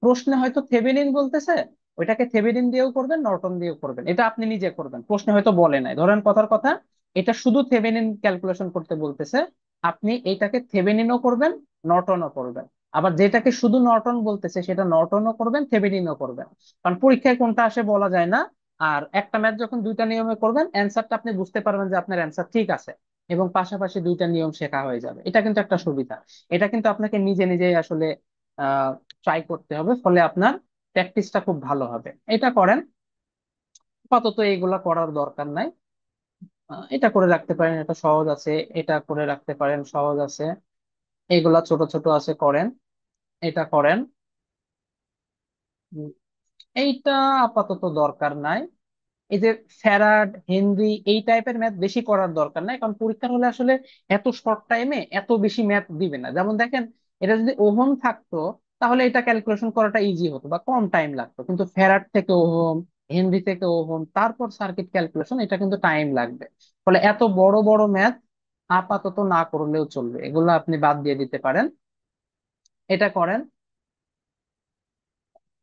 প্রশ্নে হয়তো থেভেনিন বলতেছে, ওইটাকে থেভেনিন দিয়েও করবেন, নর্টন দিয়েও করবেন, এটা আপনি নিজে করবেন। প্রশ্নে হয়তো বলে নাই, ধরেন কথার কথা এটা শুধু থেভেনিন ক্যালকুলেশন করতে বলতেছে, আপনি এইটাকে থেভেনিনও করবেন, নর্টনও করবেন। আবার যেটাকে শুধু নর্টন বলতেছে সেটা নর্টনও করবেন, থেভেনিনও করবেন। কারণ পরীক্ষায় কোনটা আসে বলা যায় না। আর একটা ম্যাথ যখন দুইটা নিয়মে করবেন, অ্যান্সারটা আপনি বুঝতে পারবেন যে আপনার অ্যান্সার ঠিক আছে, এবং পাশাপাশি দুইটা নিয়ম শেখা হয়ে যাবে। এটা কিন্তু একটা সুবিধা। এটা কিন্তু আপনাকে নিজে নিজেই আসলে আহ ট্রাই করতে হবে, ফলে আপনার প্র্যাকটিসটা খুব ভালো হবে। এটা করেন, আপাতত এইগুলা করার দরকার নাই। এটা করে রাখতে পারেন, এটা সহজ আছে। এটা করে রাখতে পারেন, সহজ আছে। এইগুলা ছোট ছোট আছে, করেন, এটা করেন। উম, এইটা আপাতত দরকার নাই। এই যে ফ্যারাড, হেনরি, এই টাইপের ম্যাথ বেশি করার দরকার নাই, কারণ পরীক্ষার হলে আসলে এত শর্ট টাইমে এত বেশি ম্যাথ দিবে না। যেমন দেখেন, এটা যদি ওহম থাকতো তাহলে এটা ক্যালকুলেশন করাটা ইজি হতো বা কম টাইম লাগতো, কিন্তু ফ্যারাড থেকে ওহম, হেনরি থেকে ওহম, তারপর সার্কিট ক্যালকুলেশন, এটা কিন্তু টাইম লাগবে। ফলে এত বড় বড় ম্যাথ আপাতত না করলেও চলবে, এগুলো আপনি বাদ দিয়ে দিতে পারেন। এটা করেন।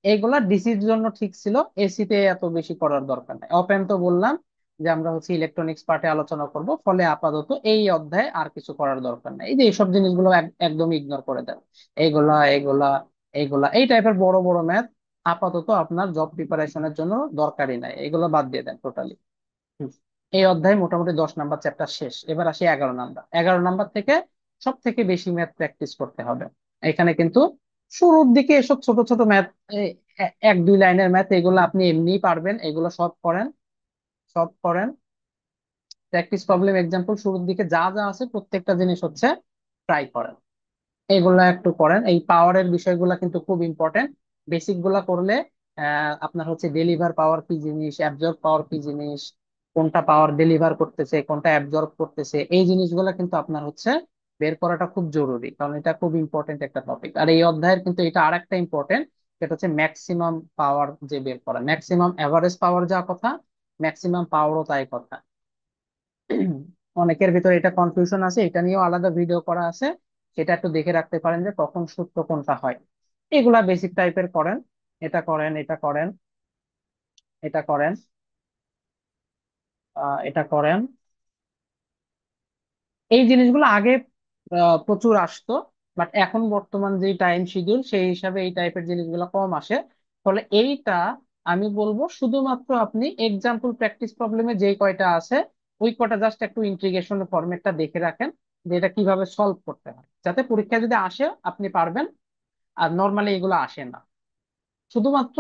এইগুলা ডিসির জন্য ঠিক ছিল, এসিতে এত বেশি করার দরকার নাই। অপ অ্যাম্প তো বললাম যে আমরা হচ্ছে ইলেকট্রনিক্স পার্টে আলোচনা করব, ফলে আপাতত এই অধ্যায়ে আর কিছু করার দরকার নাই। এই যে এইসব জিনিসগুলো একদম ইগনোর করে দেন। এইগুলা এইগুলা এইগুলা এই টাইপের বড় বড় ম্যাথ আপাতত আপনার জব প্রিপারেশনের জন্য দরকারই নাই, এগুলো বাদ দিয়ে দেন টোটালি। এই অধ্যায়ে মোটামুটি 10 নাম্বার চ্যাপ্টার শেষ, এবার আসি 11 নাম্বার। 11 নাম্বার থেকে সব থেকে বেশি ম্যাথ প্র্যাকটিস করতে হবে। এখানে কিন্তু শুরুর দিকে এসব ছোট ছোট ম্যাথ, এক দুই লাইনের ম্যাথ, এগুলো আপনি এমনিই পারবেন, এগুলো সব করেন, সব করেন। প্র্যাকটিস প্রবলেম এক্সাম্পল শুরুর দিকে যা যা আছে প্রত্যেকটা জিনিস হচ্ছে ট্রাই করেন, এগুলা একটু করেন। এই পাওয়ারের বিষয়গুলা কিন্তু খুব ইম্পর্টেন্ট, বেসিক গুলা করলে আপনার হচ্ছে ডেলিভার পাওয়ার কি জিনিস, অ্যাবজর্ব পাওয়ার কি জিনিস, কোনটা পাওয়ার ডেলিভার করতেছে, কোনটা অ্যাবজর্ব করতেছে, এই জিনিসগুলা কিন্তু আপনার হচ্ছে বের করাটা খুব জরুরি, কারণ এটা খুব ইম্পর্টেন্ট একটা টপিক। আর এই অধ্যায়ের কিন্তু এটা আরেকটা ইম্পর্টেন্ট, সেটা হচ্ছে ম্যাক্সিমাম পাওয়ার যে বের করা, ম্যাক্সিমাম এভারেজ পাওয়ার যা কথা, ম্যাক্সিমাম পাওয়ারও তাই কথা। অনেকের ভিতরে এটা কনফিউশন আছে, এটা নিয়েও আলাদা ভিডিও করা আছে, সেটা একটু দেখে রাখতে পারেন যে কখন সূত্র কোনটা হয়। এগুলা বেসিক টাইপের করেন, এটা করেন, এটা করেন, এটা করেন, এটা করেন। এই জিনিসগুলো আগে প্রচুর আসতো, বাট এখন বর্তমান যে টাইম শিডিউল সেই হিসাবে এই টাইপের জিনিসগুলো কম আসে। ফলে এইটা আমি বলবো শুধুমাত্র আপনি এক্সাম্পল প্র্যাকটিস প্রবলেমে যে কয়টা আছে ওই কটা জাস্ট একটু ইন্টিগ্রেশন ফরম্যাটটা দেখে রাখেন যে এটা কিভাবে সলভ করতে হয়, যাতে পরীক্ষায় যদি আসে আপনি পারবেন। আর নর্মালি এগুলো আসে না, শুধুমাত্র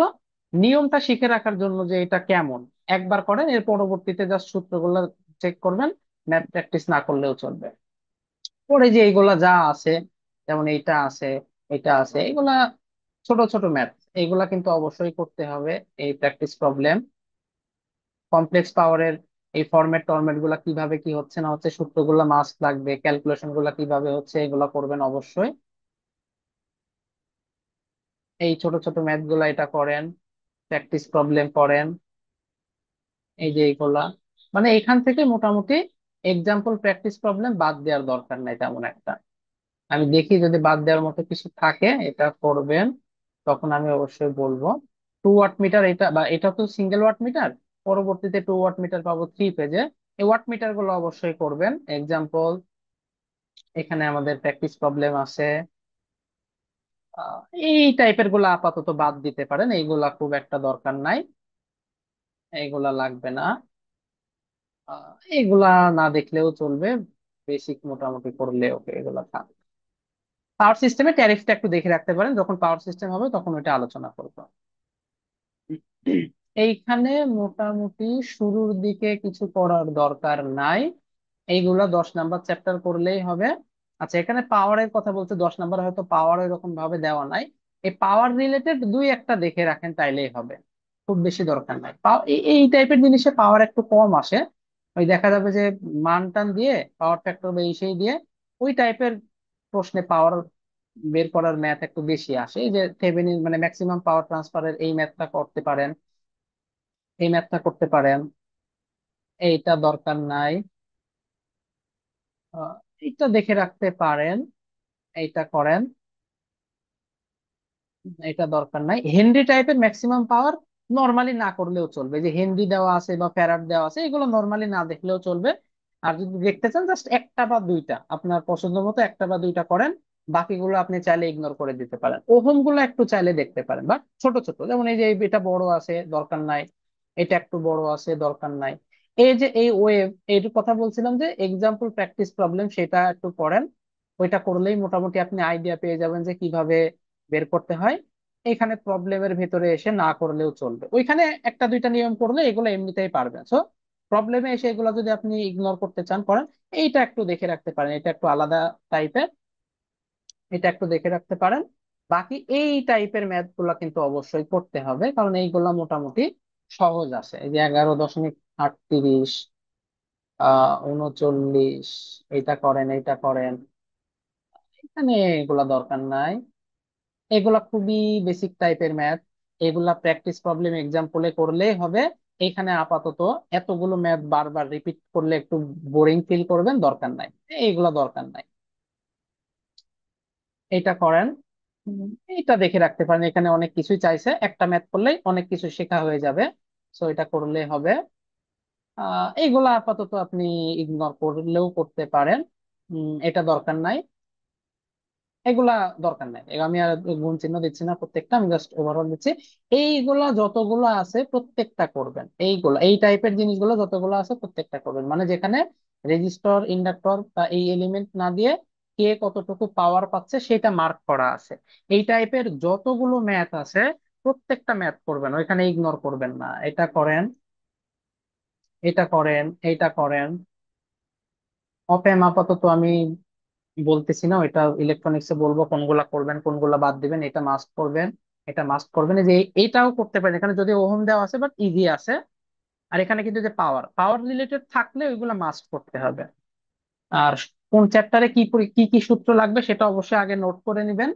নিয়মটা শিখে রাখার জন্য যে এটা কেমন। একবার করেন, এর পরবর্তীতে জাস্ট সূত্রগুলো চেক করবেন, ম্যাথ প্র্যাকটিস না করলেও চলবে। পরে যে এইগুলা যা আছে, যেমন এইটা আছে, এটা আছে, এগুলা ছোট ছোট ম্যাথ, এগুলা কিন্তু অবশ্যই করতে হবে। এই প্র্যাকটিস প্রবলেম, কমপ্লেক্স পাওয়ারের এই ফরম্যাট টরম্যাট গুলা কিভাবে কি হচ্ছে না হচ্ছে, সূত্রগুলা মাস্ট লাগবে, ক্যালকুলেশন গুলা কিভাবে হচ্ছে, এগুলা করবেন অবশ্যই। এই ছোট ছোট ম্যাথ গুলা এটা করেন, প্র্যাকটিস প্রবলেম করেন, এই যে এইগুলা। মানে এখান থেকে মোটামুটি এক্সাম্পল প্র্যাকটিস প্রবলেম বাদ দেওয়ার দরকার নাই তেমন একটা। আমি দেখি যদি বাদ দেওয়ার মতো কিছু থাকে এটা করবেন, তখন আমি অবশ্যই বলবো। 2 ওয়াট মিটার, এটা বা এটা তো সিঙ্গেল ওয়াট মিটার, পরবর্তীতে 2 ওয়াট মিটার পাবো 3 পেজে। এই ওয়াট মিটার গুলো অবশ্যই করবেন। এক্সাম্পল এখানে আমাদের প্র্যাকটিস প্রবলেম আছে, আহ, এই টাইপের গুলো আপাতত বাদ দিতে পারেন, এইগুলা খুব একটা দরকার নাই, এইগুলা লাগবে না। এগুলা না দেখলেও চলবে, বেসিক মোটামুটি করলে ওকে, এগুলা থাক। পাওয়ার সিস্টেমে ট্যারিফটা একটু দেখে রাখতে পারেন, যখন পাওয়ার সিস্টেম হবে তখন ওইটা আলোচনা করবো। এইখানে মোটামুটি শুরুর দিকে কিছু করার দরকার নাই, এইগুলা 10 নাম্বার চ্যাপ্টার করলেই হবে। আচ্ছা, এখানে পাওয়ারের কথা বলতে 10 নাম্বার হয়তো পাওয়ার এরকম ভাবে দেওয়া নাই, এই পাওয়ার রিলেটেড দুই একটা দেখে রাখেন তাইলেই হবে, খুব বেশি দরকার নাই। এই টাইপের জিনিসে পাওয়ার একটু কম আসে, ওই দেখা যাবে যে মান টান দিয়ে, পাওয়ার ফ্যাক্টর বা এই সেই দিয়ে ওই টাইপের প্রশ্নে পাওয়ার বের করার ম্যাথ একটু বেশি আসে। এই যে থেভেনিন মানে ম্যাক্সিমাম পাওয়ার ট্রান্সফারের এই ম্যাথটা করতে পারেন, এই ম্যাথটা করতে পারেন, এইটা দরকার নাই। আহ, এইটা দেখে রাখতে পারেন, এইটা করেন, এটা দরকার নাই। হেনরি টাইপের ম্যাক্সিমাম পাওয়ার নরমালি না করলেও চলবে, যে হেনরি দেওয়া আছে বা ফ্যারাড দেওয়া আছে এগুলো নরমালি না দেখলেও চলবে। আর যদি দেখতে চান জাস্ট একটা বা দুইটা আপনার পছন্দ মতো একটা বা দুইটা করেন, বাকিগুলো আপনি চাইলে ইগনোর করে দিতে পারেন। ওহম গুলো একটু চাইলে দেখতে পারেন, বাট ছোট ছোট, যেমন এই যে এটা বড় আছে দরকার নাই, এটা একটু বড় আছে দরকার নাই। এই যে এই ওয়েভ, এর কথা বলছিলাম যে এক্সাম্পল প্র্যাকটিস প্রবলেম, সেটা একটু করেন। ওইটা করলেই মোটামুটি আপনি আইডিয়া পেয়ে যাবেন যে কিভাবে বের করতে হয়। এখানে প্রবলেমের ভেতরে এসে না করলেও চলবে, ওইখানে একটা দুইটা নিয়ম করলে এগুলো এমনিতেই পারবেন। সো প্রবলেমে এসে এগুলো যদি আপনি ইগনোর করতে চান করেন। এইটা একটু দেখে রাখতে পারেন, এটা একটু আলাদা টাইপের, এটা একটু দেখে রাখতে পারেন। বাকি এই টাইপের ম্যাথ গুলা কিন্তু অবশ্যই করতে হবে, কারণ এইগুলা মোটামুটি সহজ আছে। এই যে 11.38, 39, এইটা করেন, এইটা করেন, এখানে এগুলা দরকার নাই। এগুলা খুবই বেসিক টাইপের ম্যাথ, এগুলা প্র্যাকটিস প্রবলেম এক্সাম্পলে করলেই হবে। এখানে আপাতত এতগুলো ম্যাথ বারবার রিপিট করলে একটু বোরিং ফিল করবেন, দরকার নাই, এইগুলা দরকার নাই। এটা করেন, উম, এটা দেখে রাখতে পারেন, এখানে অনেক কিছুই চাইছে, একটা ম্যাথ করলেই অনেক কিছু শেখা হয়ে যাবে। সো এটা করলে হবে। এইগুলা আপাতত আপনি ইগনোর করলেও করতে পারেন, এটা দরকার নাই, এগুলা দরকার নাই। আমি আর গুণ চিহ্ন দিচ্ছি না, প্রত্যেকটা আমি জাস্ট ওভারঅল দিচ্ছি। এইগুলা যতগুলো আছে প্রত্যেকটা করবেন, এইগুলো এই টাইপের জিনিসগুলো যতগুলো আছে প্রত্যেকটা করবেন, মানে যেখানে রেজিস্টর ইন্ডাক্টর বা এই এলিমেন্ট না দিয়ে কে কতটুকু পাওয়ার পাচ্ছে সেটা মার্ক করা আছে, এই টাইপের যতগুলো ম্যাথ আছে প্রত্যেকটা ম্যাথ করবেন, ওইখানে ইগনোর করবেন না। এটা করেন, এটা করেন, এইটা করেন। অপেম আপাতত আমি বলতেছি না, এটা ইলেকট্রনিক্সে বলবো কোনগুলা করবেন কোনগুলা বাদ দিবেন। এটা মাস্ট করবেন, এটা মাস্ট করবেন। এই যে এইটাও করতে পারেন, এখানে যদি ওহম দেওয়া আছে বাট ইজি আছে। আর এখানে কিন্তু যে পাওয়ার পাওয়ার রিলেটেড থাকলে ওইগুলা মাস্ট করতে হবে। আর কোন চ্যাপ্টারে কি কি কি সূত্র লাগবে সেটা অবশ্যই আগে নোট করে নেবেন।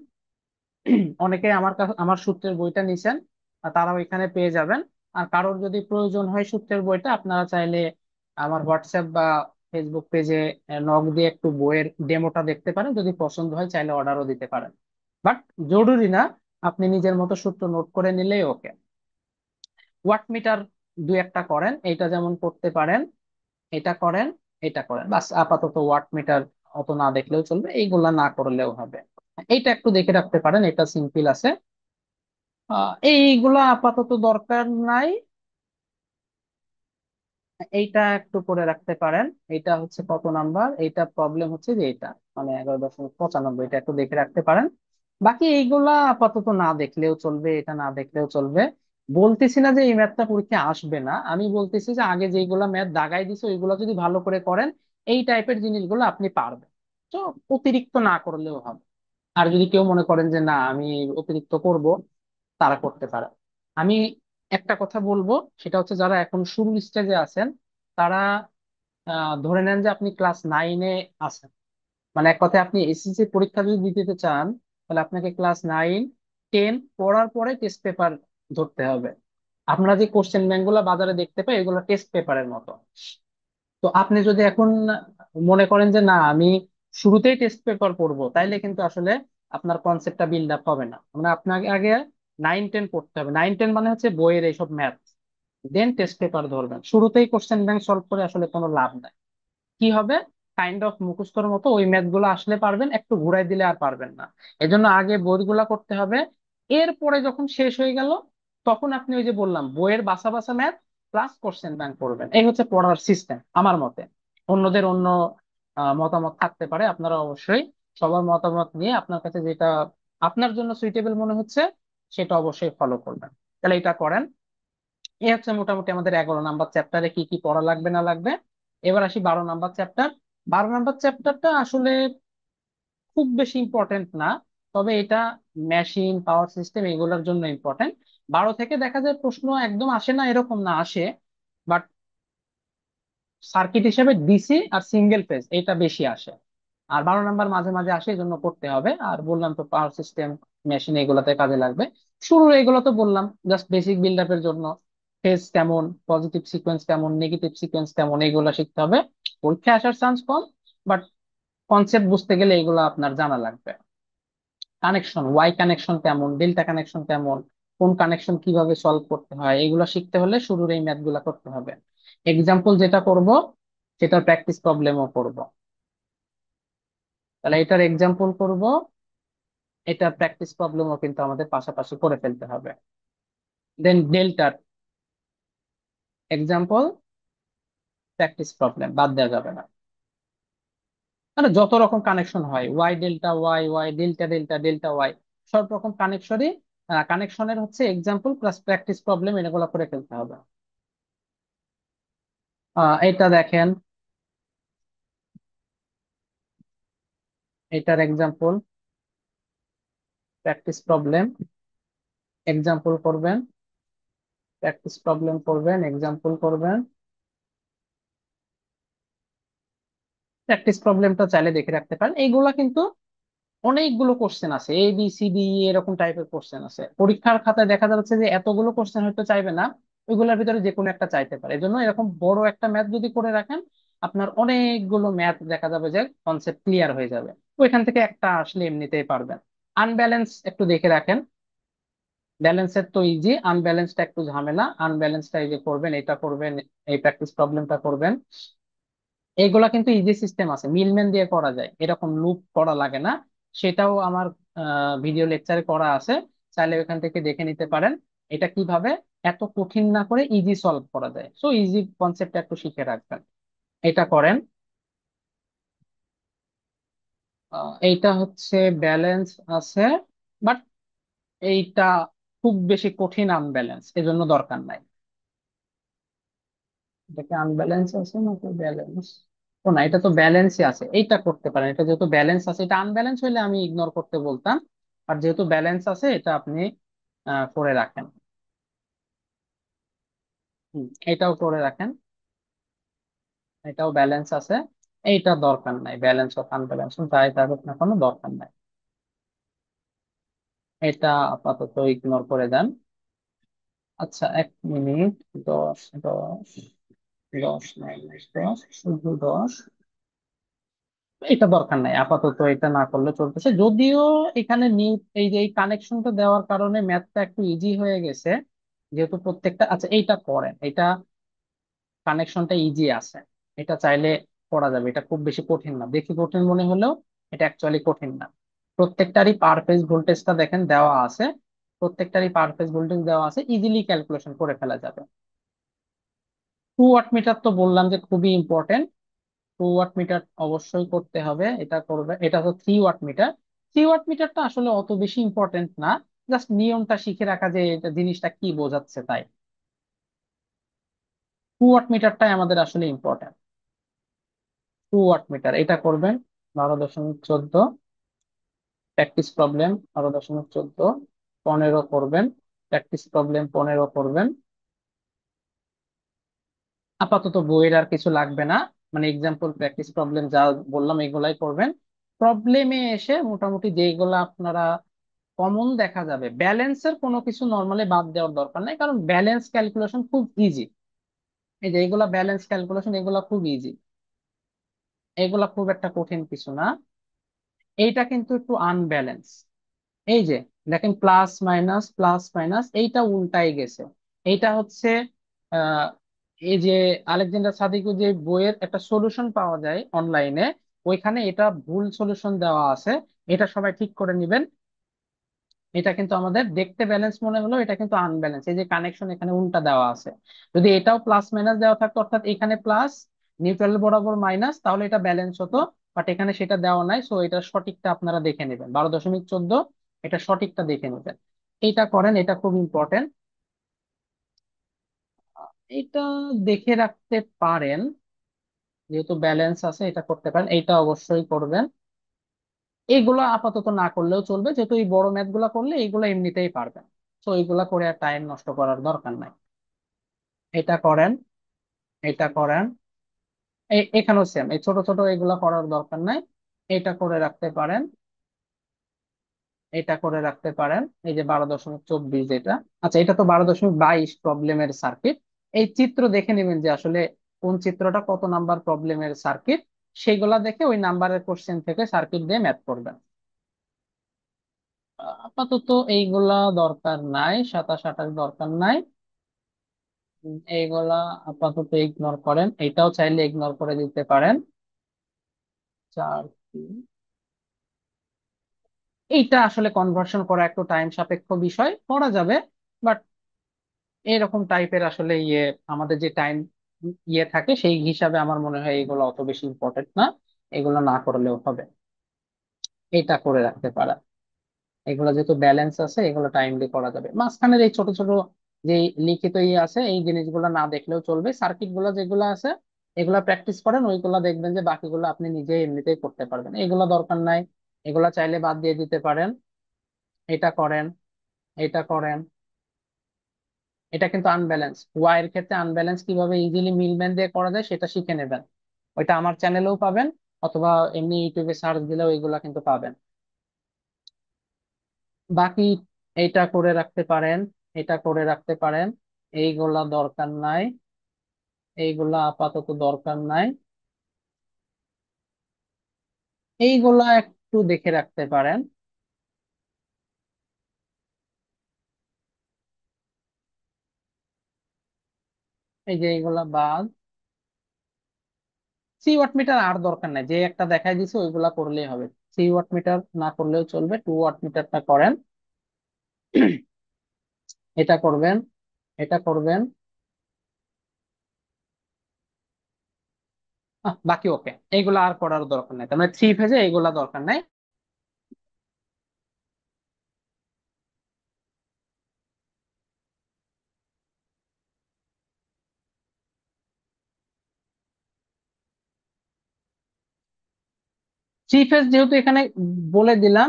অনেকে আমার কাছে আমার সূত্রের বইটা নিছেন, আর তারাও এখানে পেয়ে যাবেন। আর কারোর যদি প্রয়োজন হয় সূত্রের বইটা, আপনারা চাইলে আমার হোয়াটসঅ্যাপ বা ফেসবুক পেজে নক দিয়ে একটু বইয়ের ডেমোটা দেখতে পারেন, যদি পছন্দ হয় চাইলে অর্ডারও দিতে পারেন। বাট জরুরি না, আপনি নিজের মতো সূত্র নোট করে নিলেই ওকে। ওয়াট মিটার দু একটা করেন, এইটা যেমন করতে পারেন, এটা করেন, এটা করেন, বাস। আপাতত ওয়াট মিটার অত না দেখলেও চলবে, এইগুলা না করলেও হবে। এইটা একটু দেখে রাখতে পারেন, এটা সিম্পল আছে। এইগুলা আপাতত দরকার নাই। এইটা একটু করে রাখতে পারেন। এটা হচ্ছে কত নাম্বার, এইটা প্রবলেম হচ্ছে যে এটা মানে 11.95, এটা একটু দেখে রাখতে পারেন। বাকি এইগুলা আপাতত না দেখলেও চলবে, এটা না দেখলেও চলবে। বলতেছি না যে এই ম্যাথটা পরীক্ষা আসবে না, আমি বলতেছি যে আগে যেগুলা ম্যাথ দাগাই দিছে ওইগুলো যদি ভালো করে করেন এই টাইপের জিনিসগুলো আপনি পারবেন। তো অতিরিক্ত না করলেও হবে। আর যদি কেউ মনে করেন যে না আমি অতিরিক্ত করব, তারা করতে পারে। আমি একটা কথা বলবো, সেটা হচ্ছে যারা এখন শুরু স্টেজে আছেন তারা ধরে নেন যে আপনি ক্লাস 9-এ আছেন, মানে এক কথায় আপনি এসএসসি পরীক্ষা যদি দিতে চান তাহলে আপনাকে ক্লাস 9-10 পড়ার পরে টেস্ট পেপার ধরতে হবে। আপনারা যে কোশ্চেন ব্যাংক গুলা বাজারে দেখতে পাই এগুলো টেস্ট পেপারের মতো। তো আপনি যদি এখন মনে করেন যে না আমি শুরুতেই টেস্ট পেপার পড়বো, তাইলে কিন্তু আসলে আপনার কনসেপ্টটা বিল্ড আপ হবে না। মানে আপনাকে আগে 9-10 পড়তে হবে। 9-10 মানে হচ্ছে বইয়ের এইসব ম্যাথ, দেন টেস্ট পেপার ধরবেন। শুরুতেই কোশ্চেন ব্যাংক সলভ করে আসলে কোনো লাভ নাই। কি হবে, কাইন্ড অফ মুখস্থর মতো ওই ম্যাথ গুলো আসলে পারবেন, একটু ঘুরাই দিলে আর পারবেন না। এজন্য আগে বইগুলা করতে হবে। এরপরে যখন শেষ হয়ে গেল তখন আপনি ওই যে বললাম বইয়ের বাসা বাসা ম্যাথ প্লাস কোশ্চেন ব্যাংক করবেন। এই হচ্ছে পড়ার সিস্টেম আমার মতে। অন্যদের অন্য মতামত থাকতে পারে, আপনারা অবশ্যই সবার মতামত নিয়ে আপনার কাছে যেটা আপনার জন্য সুইটেবল মনে হচ্ছে সেটা অবশ্যই ফলো করবেন। তাহলে এটা করেন। এই হচ্ছে মোটামুটি আমাদের 11 নাম্বার চ্যাপ্টারে কি কি পড়া লাগবে না লাগবে। এবার আসি 12 নাম্বার চ্যাপ্টার। 12 নাম্বার চ্যাপ্টারটা আসলে খুব বেশি ইম্পর্টেন্ট না, তবে এটা মেশিন পাওয়ার সিস্টেম এগুলোর জন্য ইম্পর্টেন্ট। 12 থেকে দেখা যায় প্রশ্ন একদম আসে না এরকম না, আসে, বাট সার্কিট হিসেবে ডিসি আর সিঙ্গেল ফেজ এটা বেশি আসে। আর 12 নাম্বার মাঝে মাঝে আসে, এই জন্য করতে হবে। আর বললাম তো পাওয়ার সিস্টেম মেশিন এগুলাতে কাজে লাগবে। শুরুর এগুলো তো বললাম জাস্ট বেসিক বিল্ড আপের জন্য। ফেজ কেমন, পজিটিভ সিকোয়েন্স কেমন, নেগেটিভ সিকোয়েন্স কেমন, এগুলা শিখতে হবে। পরীক্ষা আসার চান্স কম, বাট কনসেপ্ট বুঝতে গেলে এগুলো আপনার জানা লাগবে। কানেকশন, ওয়াই কানেকশন কেমন, ডেল্টা কানেকশন কেমন, কোন কানেকশন কিভাবে সলভ করতে হয়, এগুলো শিখতে হলে শুরুর এই ম্যাথ গুলা করতে হবে। এক্সাম্পল যেটা করব সেটার প্র্যাকটিস প্রবলেমও করব। তাহলে এটার এক্সাম্পল করব, এটা প্র্যাকটিস প্রবলেমও কিন্তু আমাদের পাশাপাশি করে ফেলতে হবে। দেন ডেল্টার এক্সাম্পল, প্র্যাকটিস প্রবলেম বাদ দেওয়া যাবে না। মানে যত রকম কানেকশন হয়, Y delta Y, Y delta delta, delta Y, সব রকম কানেকশনই কানেকশনের হচ্ছে এক্সাম্পল প্লাস প্র্যাকটিস প্রবলেম এগুলো করে ফেলতে হবে। এটা দেখেন, এটার এক্সাম্পল, প্র্যাকটিস প্রবলেম, এক্সাম্পল করবেন, প্র্যাকটিস প্রবলেম করবেন, এক্সাম্পল করবেন। প্র্যাকটিস প্রবলেমটা চাইলে দেখে রাখতে পারেন। এইগুলা কিন্তু অনেকগুলো কোশ্চেন আছে, এ বি সি ডি এরকম টাইপের কোশ্চেন আছে। পরীক্ষার খাতায় দেখা যাচ্ছে যে এতগুলো কোশ্চেন হয়তো চাইবে না, ওইগুলোর ভিতরে যে কোনো একটা চাইতে পারে। এজন্য এরকম বড় একটা ম্যাথ যদি করে রাখেন আপনার অনেকগুলো ম্যাথ দেখা যাবে যে কনসেপ্ট ক্লিয়ার হয়ে যাবে। ওইখান থেকে একটা আসলে এমনিতেই পারবেন। আনব্যালেন্স একটু দেখে রাখেন। ব্যালেন্সের তো ইজি, আনব্যালেন্সটা একটু ঝামেলা। আনব্যালেন্সটা এই যে করবেন, এটা করবেন, এই প্র্যাকটিস প্রবলেমটা করবেন। এইগুলা কিন্তু ইজি সিস্টেম আছে, মিলম্যান দিয়ে করা যায়, এরকম লুপ করা লাগে না। সেটাও আমার ভিডিও লেকচারে করা আছে, চাইলে ওখান থেকে দেখে নিতে পারেন। এটা কিভাবে এত কঠিন না করে ইজি সলভ করা যায়, সো ইজি কনসেপ্টটা একটু শিখে রাখবেন। এটা করেন। এইটা হচ্ছে ব্যালেন্স আছে, বাট এইটা খুব বেশি কঠিন আনব্যালেন্স, এজন্য দরকার নাই। এটাকে আনব্যালেন্স আছে নাকি ব্যালেন্স, ও না এটা তো ব্যালেন্সই আছে, এইটা করতে পারেন। এটা যেহেতু ব্যালেন্স আছে, এটা আনব্যালেন্স হলে আমি ইগনোর করতে বলতাম। আর যেহেতু ব্যালেন্স আছে এটা আপনি করে রাখেন। এটাও করে রাখেন, এটাও ব্যালেন্স আছে। এইটা দরকার নাই, ব্যালেন্স অফ আনব্যালেন্স যাই থাকুক না কোনো দরকার নাই। এটা আপাতত ইগনোর করে দেন। আচ্ছা 1 মিনিট, 10 10, 10 - 10 শুধু 10, এটা দরকার নাই আপাতত, এটা না করলে চলতেছে। যদিও এখানে নিউ এই যে এই কানেকশনটা দেওয়ার কারণে ম্যাথটা একটু ইজি হয়ে গেছে, যেহেতু প্রত্যেকটা, আচ্ছা এইটা করেন, এটা কানেকশনটা ইজি আছে, এটা চাইলে করা যাবে। এটা খুব বেশি কঠিন না, দেখি কঠিন মনে হলেও এটা অ্যাকচুয়ালি কঠিন না। প্রত্যেকটারই পার ফেজ ভোল্টেজটা দেখেন দেওয়া আছে, প্রত্যেকটারই পার ফেজ ভোল্টেজ দেওয়া আছে, ইজিলি ক্যালকুলেশন করে ফেলা যাবে। টু ওয়াট মিটার তো বললাম যে খুবই ইম্পর্টেন্ট। টু ওয়াট মিটার অবশ্যই করতে হবে, এটা করবে। এটা তো three watt meter. Three watt মিটারটা আসলে অত বেশি ইম্পর্টেন্ট না, জাস্ট নিয়মটা শিখে রাখা যে এটা জিনিসটা কি বোঝাচ্ছে তাই। টু ওয়াট মিটারটাই আমাদের আসলে ইম্পর্টেন্ট। টু ওয়াট মিটার এটা করবেন। 12.14। Practice problem 12.14। 15 করবেন। প্র্যাকটিস প্রবলেম 15 করবেন। আপাতত বইয়ের আর কিছু লাগবে না, মানে এক্সাম্পল প্র্যাকটিস প্রবলেম যা বললাম এগুলাই করবেন। প্রবলেমে এসে মোটামুটি যেগুলো আপনারা কমন দেখা যাবে, ব্যালেন্সের কোনো কিছু নর্মালি বাদ দেওয়ার দরকার নাই, কারণ ব্যালেন্স ক্যালকুলেশন খুব ইজি। এই যে এগুলা ব্যালেন্স ক্যালকুলেশন, এগুলা খুব ইজি, এগুলা খুব একটা কঠিন কিছু না। এইটা কিন্তু একটু আনব্যালেন্স। এই যে দেখেন, প্লাস মাইনাস প্লাস মাইনাস এইটা উল্টাই গেছে। এইটা হচ্ছে আহ এই যে আলেকজান্ডার সাদিকু যে বইয়ের একটা সলিউশন পাওয়া যায় অনলাইনে, ওইখানে এটা ভুল সলিউশন দেওয়া আছে। এটা সবাই ঠিক করে নিবেন। এটা কিন্তু আমাদের দেখতে ব্যালেন্স মনে হলো, এটা কিন্তু আনব্যালেন্স। এই যে কানেকশন এখানে উল্টা দেওয়া আছে। যদি এটাও প্লাস মাইনাস দেওয়া থাকতো, অর্থাৎ এখানে প্লাস নিউট্রাল বরাবর মাইনাস, তাহলে এটা ব্যালেন্স হতো। বাট এখানে সেটা দেওয়া নাই, সো এটা সঠিকটা আপনারা দেখে নেবেন। 12.14 এটা সঠিকটা দেখে নেবেন। এইটা করেন, এটা খুব ইম্পর্টেন্ট। এটা দেখে রাখতে পারেন, যেহেতু ব্যালেন্স আছে এটা করতে পারেন, এটা অবশ্যই করবেন। এইগুলো আপাতত না করলেও চলবে, যেহেতু এই বড় ম্যাথ গুলা করলে এইগুলো এমনিতেই পারবেন। তো এইগুলা করে আর টাইম নষ্ট করার দরকার নাই। এটা করেন, এটা করেন। এখানেও সেম, এই ছোট ছোট এগুলা করার দরকার নাই। এটা করে রাখতে পারেন, এটা করে রাখতে পারেন। এই যে 12.24 এটা। আচ্ছা, এটা তো 12.22 প্রবলেমের সার্কিট। এই চিত্র দেখে নেবেন যে আসলে কোন চিত্রটা কত নাম্বার প্রবলেমের সার্কিট। সেগুলা দেখে ওই নাম্বারের কোশ্চেন থেকে সার্কিট দিয়ে ম্যাথ করবেন। আপাতত এইগুলা দরকার নাই, 27 28 দরকার নাই। এইগুলা আপাতত ইগনোর করেন, এটাও চাইলে ইগনোর করে দিতে পারেন। 4 3। এইটা আসলে কনভার্সন করা একটু টাইম সাপেক্ষ বিষয়, করা যাবে। বাট এরকম টাইপের আসলে আমাদের যে টাইম থাকে সেই হিসাবে আমার মনে হয় এগুলো অত বেশি ইম্পর্টেন্ট না। এগুলো না করলেও হবে। এটা করে রাখতে পারা, এগুলো যেহেতু ব্যালেন্স আছে এগুলো টাইমলি করা যাবে। মাঝখানের এই ছোট ছোট যে লিখিত আছে, এই জিনিসগুলো না দেখলেও চলবে। সার্কিট গুলো যেগুলো আছে এগুলা প্র্যাকটিস করেন, ওইগুলা দেখবেন যে বাকিগুলো আপনি নিজে এমনিতেই করতে পারবেন। এগুলো দরকার নাই, এগুলা চাইলে বাদ দিয়ে দিতে পারেন। এটা করেন, এটা করেন। এটা কিন্তু আনব্যালেন্স, ওয়াই এর ক্ষেত্রে আনব্যালেন্স কিভাবে ইজিলি মিলম্যান দিয়ে করা যায় সেটা শিখে নেবেন। ওইটা আমার চ্যানেলেও পাবেন, অথবা এমনি ইউটিউবে সার্চ দিলেও এগুলা কিন্তু পাবেন। বাকি এইটা করে রাখতে পারেন, এটা করে রাখতে পারেন। এইগুলা দরকার নাই, এইগুলা আপাতত দরকার নাই। এইগুলা একটু দেখে রাখতে পারেন। এই যে এইগুলা বাদ। থ্রি ওয়াট মিটার আর দরকার নাই, যে একটা দেখাই দিছে ওইগুলা করলেই হবে। থ্রি ওয়াট মিটার না করলেও চলবে, টু ওয়াট মিটারটা করেন। এটা করবেন, এটা করবেন। বাকি ওকে, এইগুলা আর করার দরকার নাই, তার মানে থ্রি ফেজে এইগুলা দরকার নাই। থ্রি ফেজ যেহেতু এখানে বলে দিলাম,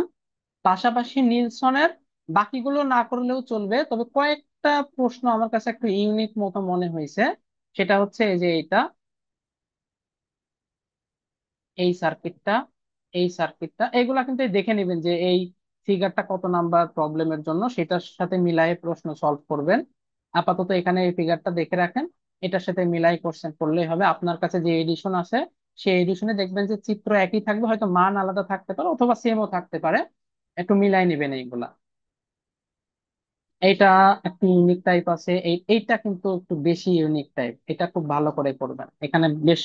পাশাপাশি নিলসনের বাকিগুলো না করলেও চলবে, তবে কয়েকটা প্রশ্ন আমার কাছে একটু ইউনিক মতো মনে হয়েছে। সেটা হচ্ছে এই যে এইটা, এই সার্কিটটা, এই সার্কিটটা, এগুলা কিন্তু দেখে নেবেন যে এই ফিগারটা কত নাম্বার প্রবলেমের জন্য, সেটার সাথে মিলাই প্রশ্ন সলভ করবেন। আপাতত এখানে এই ফিগারটা দেখে রাখেন, এটার সাথে মিলাই কোশ্চেন করলেই হবে। আপনার কাছে যে এডিশন আছে সেই এডিশনে দেখবেন যে চিত্র একই থাকবে, হয়তো মান আলাদা থাকতে পারে অথবা সেমও থাকতে পারে। একটু মিলাই নেবেন এইগুলা। এইটা একটু ইউনিক টাইপ আছে, এইটা কিন্তু একটু বেশি ইউনিক টাইপ, এটা খুব ভালো করে করবেন, এখানে বেশ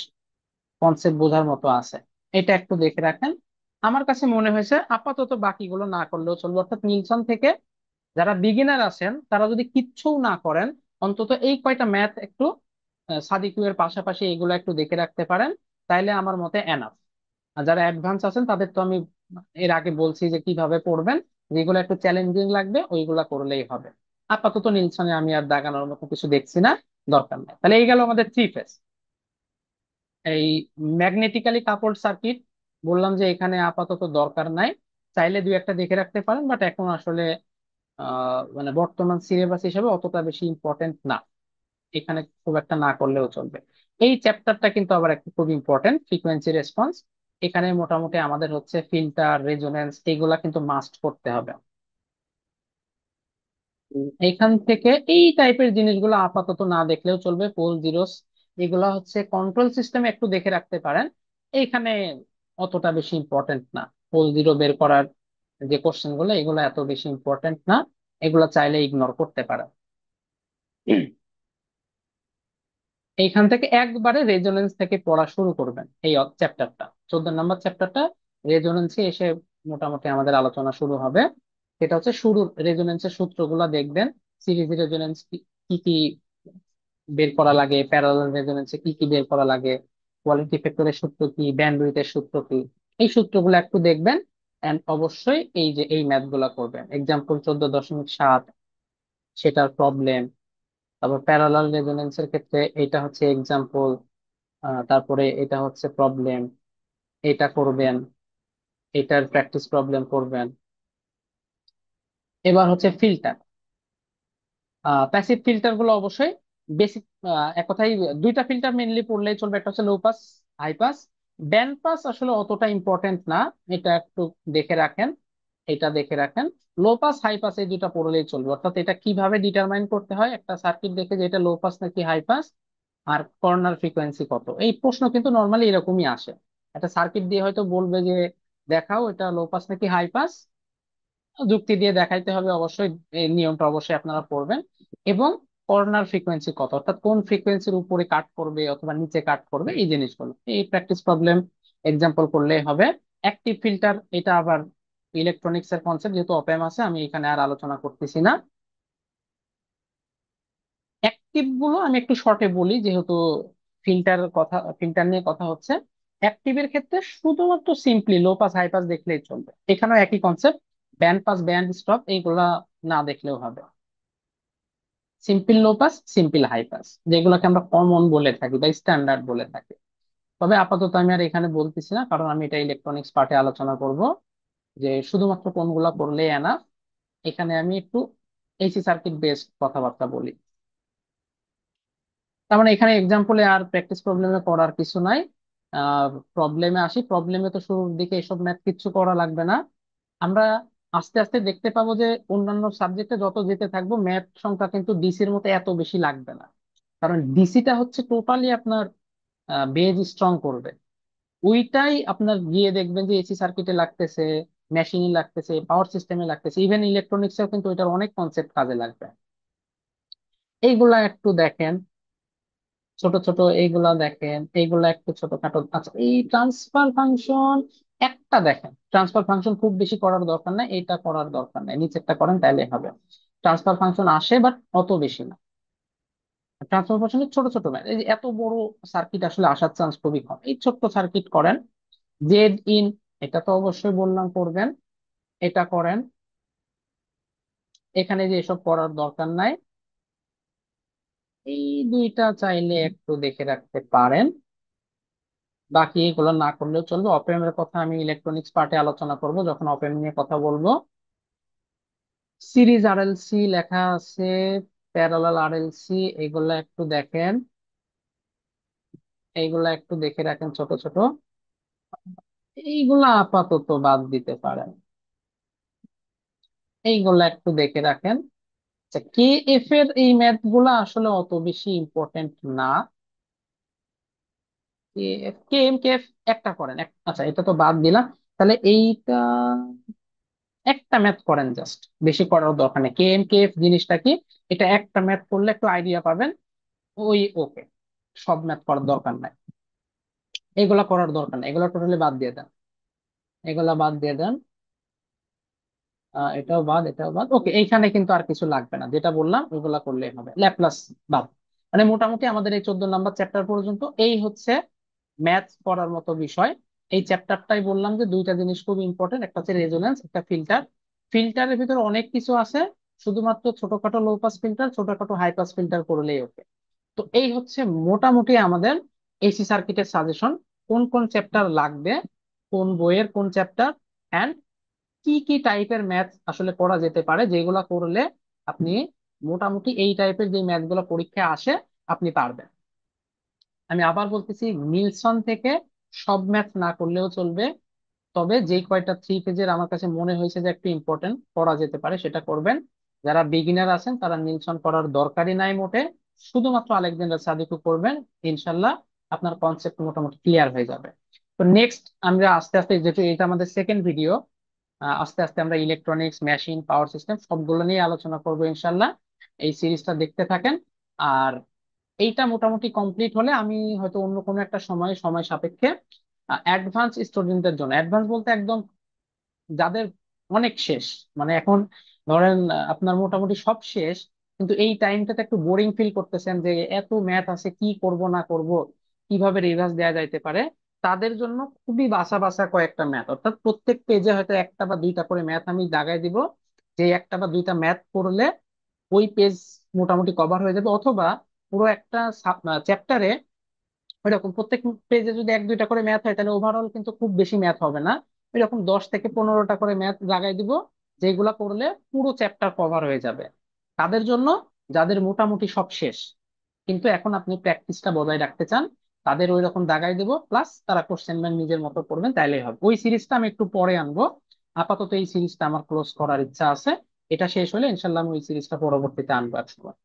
কনসেপ্ট বোঝার মতো আছে। এটা একটু দেখে রাখেন। আমার কাছে মনে হয়েছে আপাতত বাকিগুলো না করলেও চলবে, অর্থাৎ নিলসন থেকে যারা বিগিনার আছেন তারা যদি কিচ্ছু না করেন, অন্তত এই কয়টা ম্যাথ একটু সাদিকিউ এর পাশাপাশি এগুলো একটু দেখে রাখতে পারেন, তাইলে আমার মতে এনাফ। আর যারা অ্যাডভান্স আছেন তাদের তো আমি এর আগে বলছি যে কিভাবে পড়বেন, যেগুলো একটু চ্যালেঞ্জিং লাগবে ওইগুলা করলেই হবে। আপাতত নিলসনে আমি আর দাগানোর মতো কিছু দেখছি না, দরকার নাই। তাহলে এই গেল আমাদের থ্রি ফেজ। এই ম্যাগনেটিক্যালি কাপড় সার্কিট বললাম যে এখানে আপাতত দরকার নাই, চাইলে দুই একটা দেখে রাখতে পারেন, বাট এখন আসলে মানে বর্তমান সিলেবাস হিসেবে অতটা বেশি ইম্পর্টেন্ট না, এখানে খুব একটা না করলেও চলবে। এই চ্যাপ্টারটা কিন্তু আবার একটা খুব ইম্পর্টেন্ট, ফ্রিকোয়েন্সি রেসপন্স। এখানে মোটামুটি আমাদের হচ্ছে ফিল্টার, রেজোনেন্স, এগুলা কিন্তু মাস্ট করতে হবে। এখান থেকে এই টাইপের জিনিসগুলো আপাতত না দেখলেও চলবে। পোল জিরোস এগুলা হচ্ছে কন্ট্রোল সিস্টেমে একটু দেখে রাখতে পারেন, এইখানে অতটা বেশি ইম্পর্টেন্ট না। পোল জিরো বের করার যে কোশ্চেন গুলো, এগুলো এত বেশি ইম্পর্টেন্ট না, এগুলা চাইলে ইগনোর করতে পারেন। এইখান থেকে একবারে রেজোনেন্স থেকে পড়া শুরু করবেন, এই চ্যাপ্টারটা 14 নম্বর চ্যাপ্টারটা রেজোনেন্সে এসে মোটামুটি আমাদের আলোচনা শুরু হবে। সেটা হচ্ছে শুরুর রেজোনেন্সের সূত্রগুলা দেখবেন, সিরিজ রেজোনেন্স কি কি কি বের করা লাগে, প্যারালাল রেজোনেন্সে কি কি বের করা লাগে, কোয়ালিটি ফ্যাক্টরের সূত্র কি, ব্যান্ডউইথের সূত্র কি, এই সূত্রগুলো একটু দেখবেন। এন্ড অবশ্যই এই যে এই ম্যাথ গুলা করবেন, এক্সাম্পল 14.7 সেটার প্রবলেম, তারপর প্যারালাল রেজোনেন্সের ক্ষেত্রে এটা হচ্ছে এক্সাম্পল, তারপরে এটা হচ্ছে প্রবলেম, এটা করবেন, এটার প্র্যাকটিস প্রবলেম করবেন। এবার হচ্ছে ফিল্টার, প্যাসিভ ফিল্টার গুলো অবশ্যই বেসিক, এক কথায় দুইটা ফিল্টার মেনলি পড়লেই চলবে, একটা হচ্ছে low pass, high pass. Band pass আসলে অতটা ইম্পর্টেন্ট না, এটা একটু দেখে রাখেন, এটা দেখে রাখেন। লো পাস হাই পাস এই দুইটা পড়লেই চলবে, অর্থাৎ এটা কিভাবে ডিটারমাইন করতে হয় একটা সার্কিট দেখে যে এটা লো পাস নাকি হাই পাস, আর কর্নার ফ্রিকোয়েন্সি কত, এই প্রশ্ন কিন্তু নর্মালি এরকমই আসে। একটা সার্কিট দিয়ে হয়তো বলবে যে দেখাও এটা লো পাস নাকি হাই পাস, যুক্তি দিয়ে দেখাইতে হবে অবশ্যই, এই নিয়মটা অবশ্যই আপনারা পড়বেন। এবং কর্নার ফ্রিকোয়েন্সি কত, অর্থাৎ কোন ফ্রিকোয়েন্সির উপরে কাট করবে অথবা নিচে কাট করবে, এই জিনিসগুলো এই প্র্যাকটিস প্রবলেম এক্সাম্পল করলেই হবে। অ্যাক্টিভ ফিল্টার এটা আবার ইলেকট্রনিক্স এর কনসেপ্ট, যেহেতু অপেম আছে আমি এখানে আর আলোচনা করতেছি না। অ্যাক্টিভ গুলো আমি একটু শর্টে বলি, যেহেতু ফিল্টার নিয়ে কথা হচ্ছে। অ্যাক্টিভের ক্ষেত্রে শুধুমাত্র simply low pass high pass দেখলেই চলবে, এখানেও একই concept, band pass band stop এইগুলা না দেখলেও হবে। Simple low pass, simple high pass, যেগুলোকে আমরা কমন বলে থাকি বা স্ট্যান্ডার্ড বলে থাকি। তবে আপাতত আমি আর এখানে বলতেছি না, কারণ আমি এটা ইলেকট্রনিক্স পার্টে আলোচনা করব যে শুধুমাত্র কোনগুলা করলে এনা। এখানে আমি একটু এসি সার্কিট বেসড কথাবার্তা বলি। তার মানে এখানে এক্সাম্পলে আর প্র্যাকটিস প্রবলেমে করার কিছু নাই। প্রবলেমে আসি, প্রবলেমে তো শুরুর দিকে এসব ম্যাথ কিচ্ছু করা লাগবে না। আমরা আস্তে আস্তে দেখতে পাবো যে অন্যান্য সাবজেক্টে যত যেতে থাকবো ম্যাথ সংখ্যা কিন্তু ডিসির মতো এত বেশি লাগবে না, কারণ ডিসিটা হচ্ছে টোটালি আপনার বেজ স্ট্রং করবে। ওইটাই আপনার গিয়ে দেখবেন যে এসি সার্কিটে লাগতেছে, মেশিনে লাগতেছে, পাওয়ার সিস্টেমে লাগতেছে, ইভেন ইলেকট্রনিক্সেও কিন্তু এটার অনেক কনসেপ্ট কাজে লাগবে। এইগুলা একটু দেখেন, ছোট ছোট এইগুলা দেখেন, এইগুলা একটু ছোটখাটো। আচ্ছা, এই ট্রান্সফার ফাংশন একটা দেখেন, ট্রান্সফার ফাংশন খুব বেশি করার দরকার নাই, এটা করার দরকার নাই, নিচেরটা করেন তাইলে হবে। ট্রান্সফার ফাংশন আসে বাট অত বেশি না, ট্রান্সফার ফাংশনের ছোট ছোট ম্যাথ, এই যে এত বড় সার্কিট আসলে আসার চান্স খুবই কম, এই ছোট্ট সার্কিট করেন। জেড ইন এটা তো অবশ্যই বললাম করবেন, এটা করেন। এখানে যে এসব করার দরকার নাই, এই দুইটা চাইলে একটু দেখে রাখতে পারেন, বাকি এগুলো না করলেও চলবে। অপেম এর কথা আমি ইলেকট্রনিক্স পার্টে আলোচনা করব যখন অপেম নিয়ে কথা বলবো। সিরিজ আরএলসি লেখা আছে, প্যারালাল আরএলসি, এগুলা একটু দেখেন, এইগুলা একটু দেখে রাখেন ছোট ছোট, এইগুলা আপাতত বাদ দিতে পারেন, এইগুলা একটু দেখে রাখেন। আচ্ছা, কে এফ এর এই ম্যাথ গুলা আসলে অত বেশি ইম্পর্টেন্ট না। কে এম কে এফ একটা করেন, আচ্ছা এটা তো বাদ দিলাম। তাহলে এইটা একটা ম্যাথ করেন জাস্ট, বেশি করার দরকার নেই। কে এম কে এফ জিনিসটা কি, এটা একটা ম্যাথ করলে একটু আইডিয়া পাবেন, ওই ওকে, সব ম্যাথ করার দরকার নাই, এগুলা করার দরকার নেই, এগুলা টোটালি বাদ দিয়ে দেন, এগুলা বাদ দিয়ে দেন। এটাও বাদ, এটাও বাদ, ওকে। এইখানে কিন্তু আর কিছু লাগবে না, যেটা বললাম ওইগুলা করলেই হবে। ল্যাপ্লাস বাদ, মানে মোটামুটি আমাদের এই 14 নাম্বার চ্যাপ্টার পর্যন্ত এই হচ্ছে ম্যাথস পড়ার মতো বিষয়। এই চ্যাপ্টারটাই বললাম যে দুইটা জিনিস খুব ইম্পর্টেন্ট, একটা হচ্ছে রেজোনেন্স, একটা ফিল্টার। ফিল্টারের ভিতরে অনেক কিছু আছে, শুধুমাত্র ছোটখাটো লো পাস ফিল্টার, ছোটখাটো হাই পাস ফিল্টার করলেই ওকে। তো এই হচ্ছে মোটামুটি আমাদের এসি সার্কিটের সাজেশন, কোন কোন চ্যাপ্টার লাগবে, কোন বইয়ের কোন চ্যাপ্টার, এন্ড কি কি টাইপের ম্যাথ আসলে করা যেতে পারে, যেগুলা করলে আপনি মোটামুটি এই টাইপের যে ম্যাথ গুলো পরীক্ষায় আসে আপনি পারবেন। আমি আবার বলতেছি, নিলসন থেকে সব ম্যাথ না করলেও চলবে, তবে যে কয়টা 3 পেজের আমার কাছে মনে হয়েছে যে একটু ইম্পর্টেন্ট করা যেতে পারে সেটা করবেন। যারা বিগিনার আছেন তারা নিলসন করার দরকারই নাই মোটে, শুধুমাত্র আলেকজান্ডার সাদিকও করবেন। ইনশাল্লাহ আপনার কনসেপ্ট মোটামুটি ক্লিয়ার হয়ে যাবে। তো নেক্সট আমরা আস্তে আস্তে, যেহেতু এটা আমাদের সেকেন্ড ভিডিও, আস্তে আস্তে আমরা ইলেকট্রনিক্স, মেশিন, পাওয়ার সিস্টেম সবগুলো নিয়ে আলোচনা করবো ইনশাল্লাহ। এই সিরিজটা দেখতে থাকেন। আর এইটা মোটামুটি কমপ্লিট হলে আমি হয়তো অন্য কোনো একটা সময়, সময় সাপেক্ষে অ্যাডভান্স স্টুডেন্টদের জন্য, অ্যাডভান্স বলতে একদম যাদের অনেক শেষ, মানে এখন ধরেন আপনার মোটামুটি সব শেষ, কিন্তু এই টাইমটাতে একটু বোরিং ফিল করতেছেন যে এত ম্যাথ আছে, কি করব না করব, কিভাবে রিভার্স দেওয়া যাইতে পারে, তাদের জন্য খুবই বাসা বাসা কয়েকটা ম্যাথ, অর্থাৎ প্রত্যেক পেজে হয়তো একটা বা দুইটা করে ম্যাথ আমি দাগাই দিব, যে একটা বা দুইটা ম্যাথ করলে ওই পেজ মোটামুটি কভার হয়ে যাবে। অথবা পুরো একটা চ্যাপ্টারে এরকম প্রত্যেক পেজে যদি এক দুইটা করে ম্যাথ হয় তাহলে ওভারঅল কিন্তু খুব বেশি ম্যাথ হবে না, এরকম 10 থেকে 15টা করে ম্যাথ লাগাই দিব, যেগুলা করলে পুরো চ্যাপ্টার কভার হয়ে যাবে। তাদের জন্য যাদের মোটামুটি সব শেষ কিন্তু এখন আপনি প্র্যাকটিসটা বজায় রাখতে চান, তাদের ওই রকম দাগাই দেবো, প্লাস তারা কোশ্চেন ব্যাংক নিজের মতো করবেন, তাইলেই হবে। ওই সিরিজটা আমি একটু পরে আনবো, আপাতত এই সিরিজটা আমার ক্লোজ করার ইচ্ছা আছে। এটা শেষ হলে ইনশাল্লাহ আমি ওই সিরিজটা পরবর্তীতে আনবো একসময়।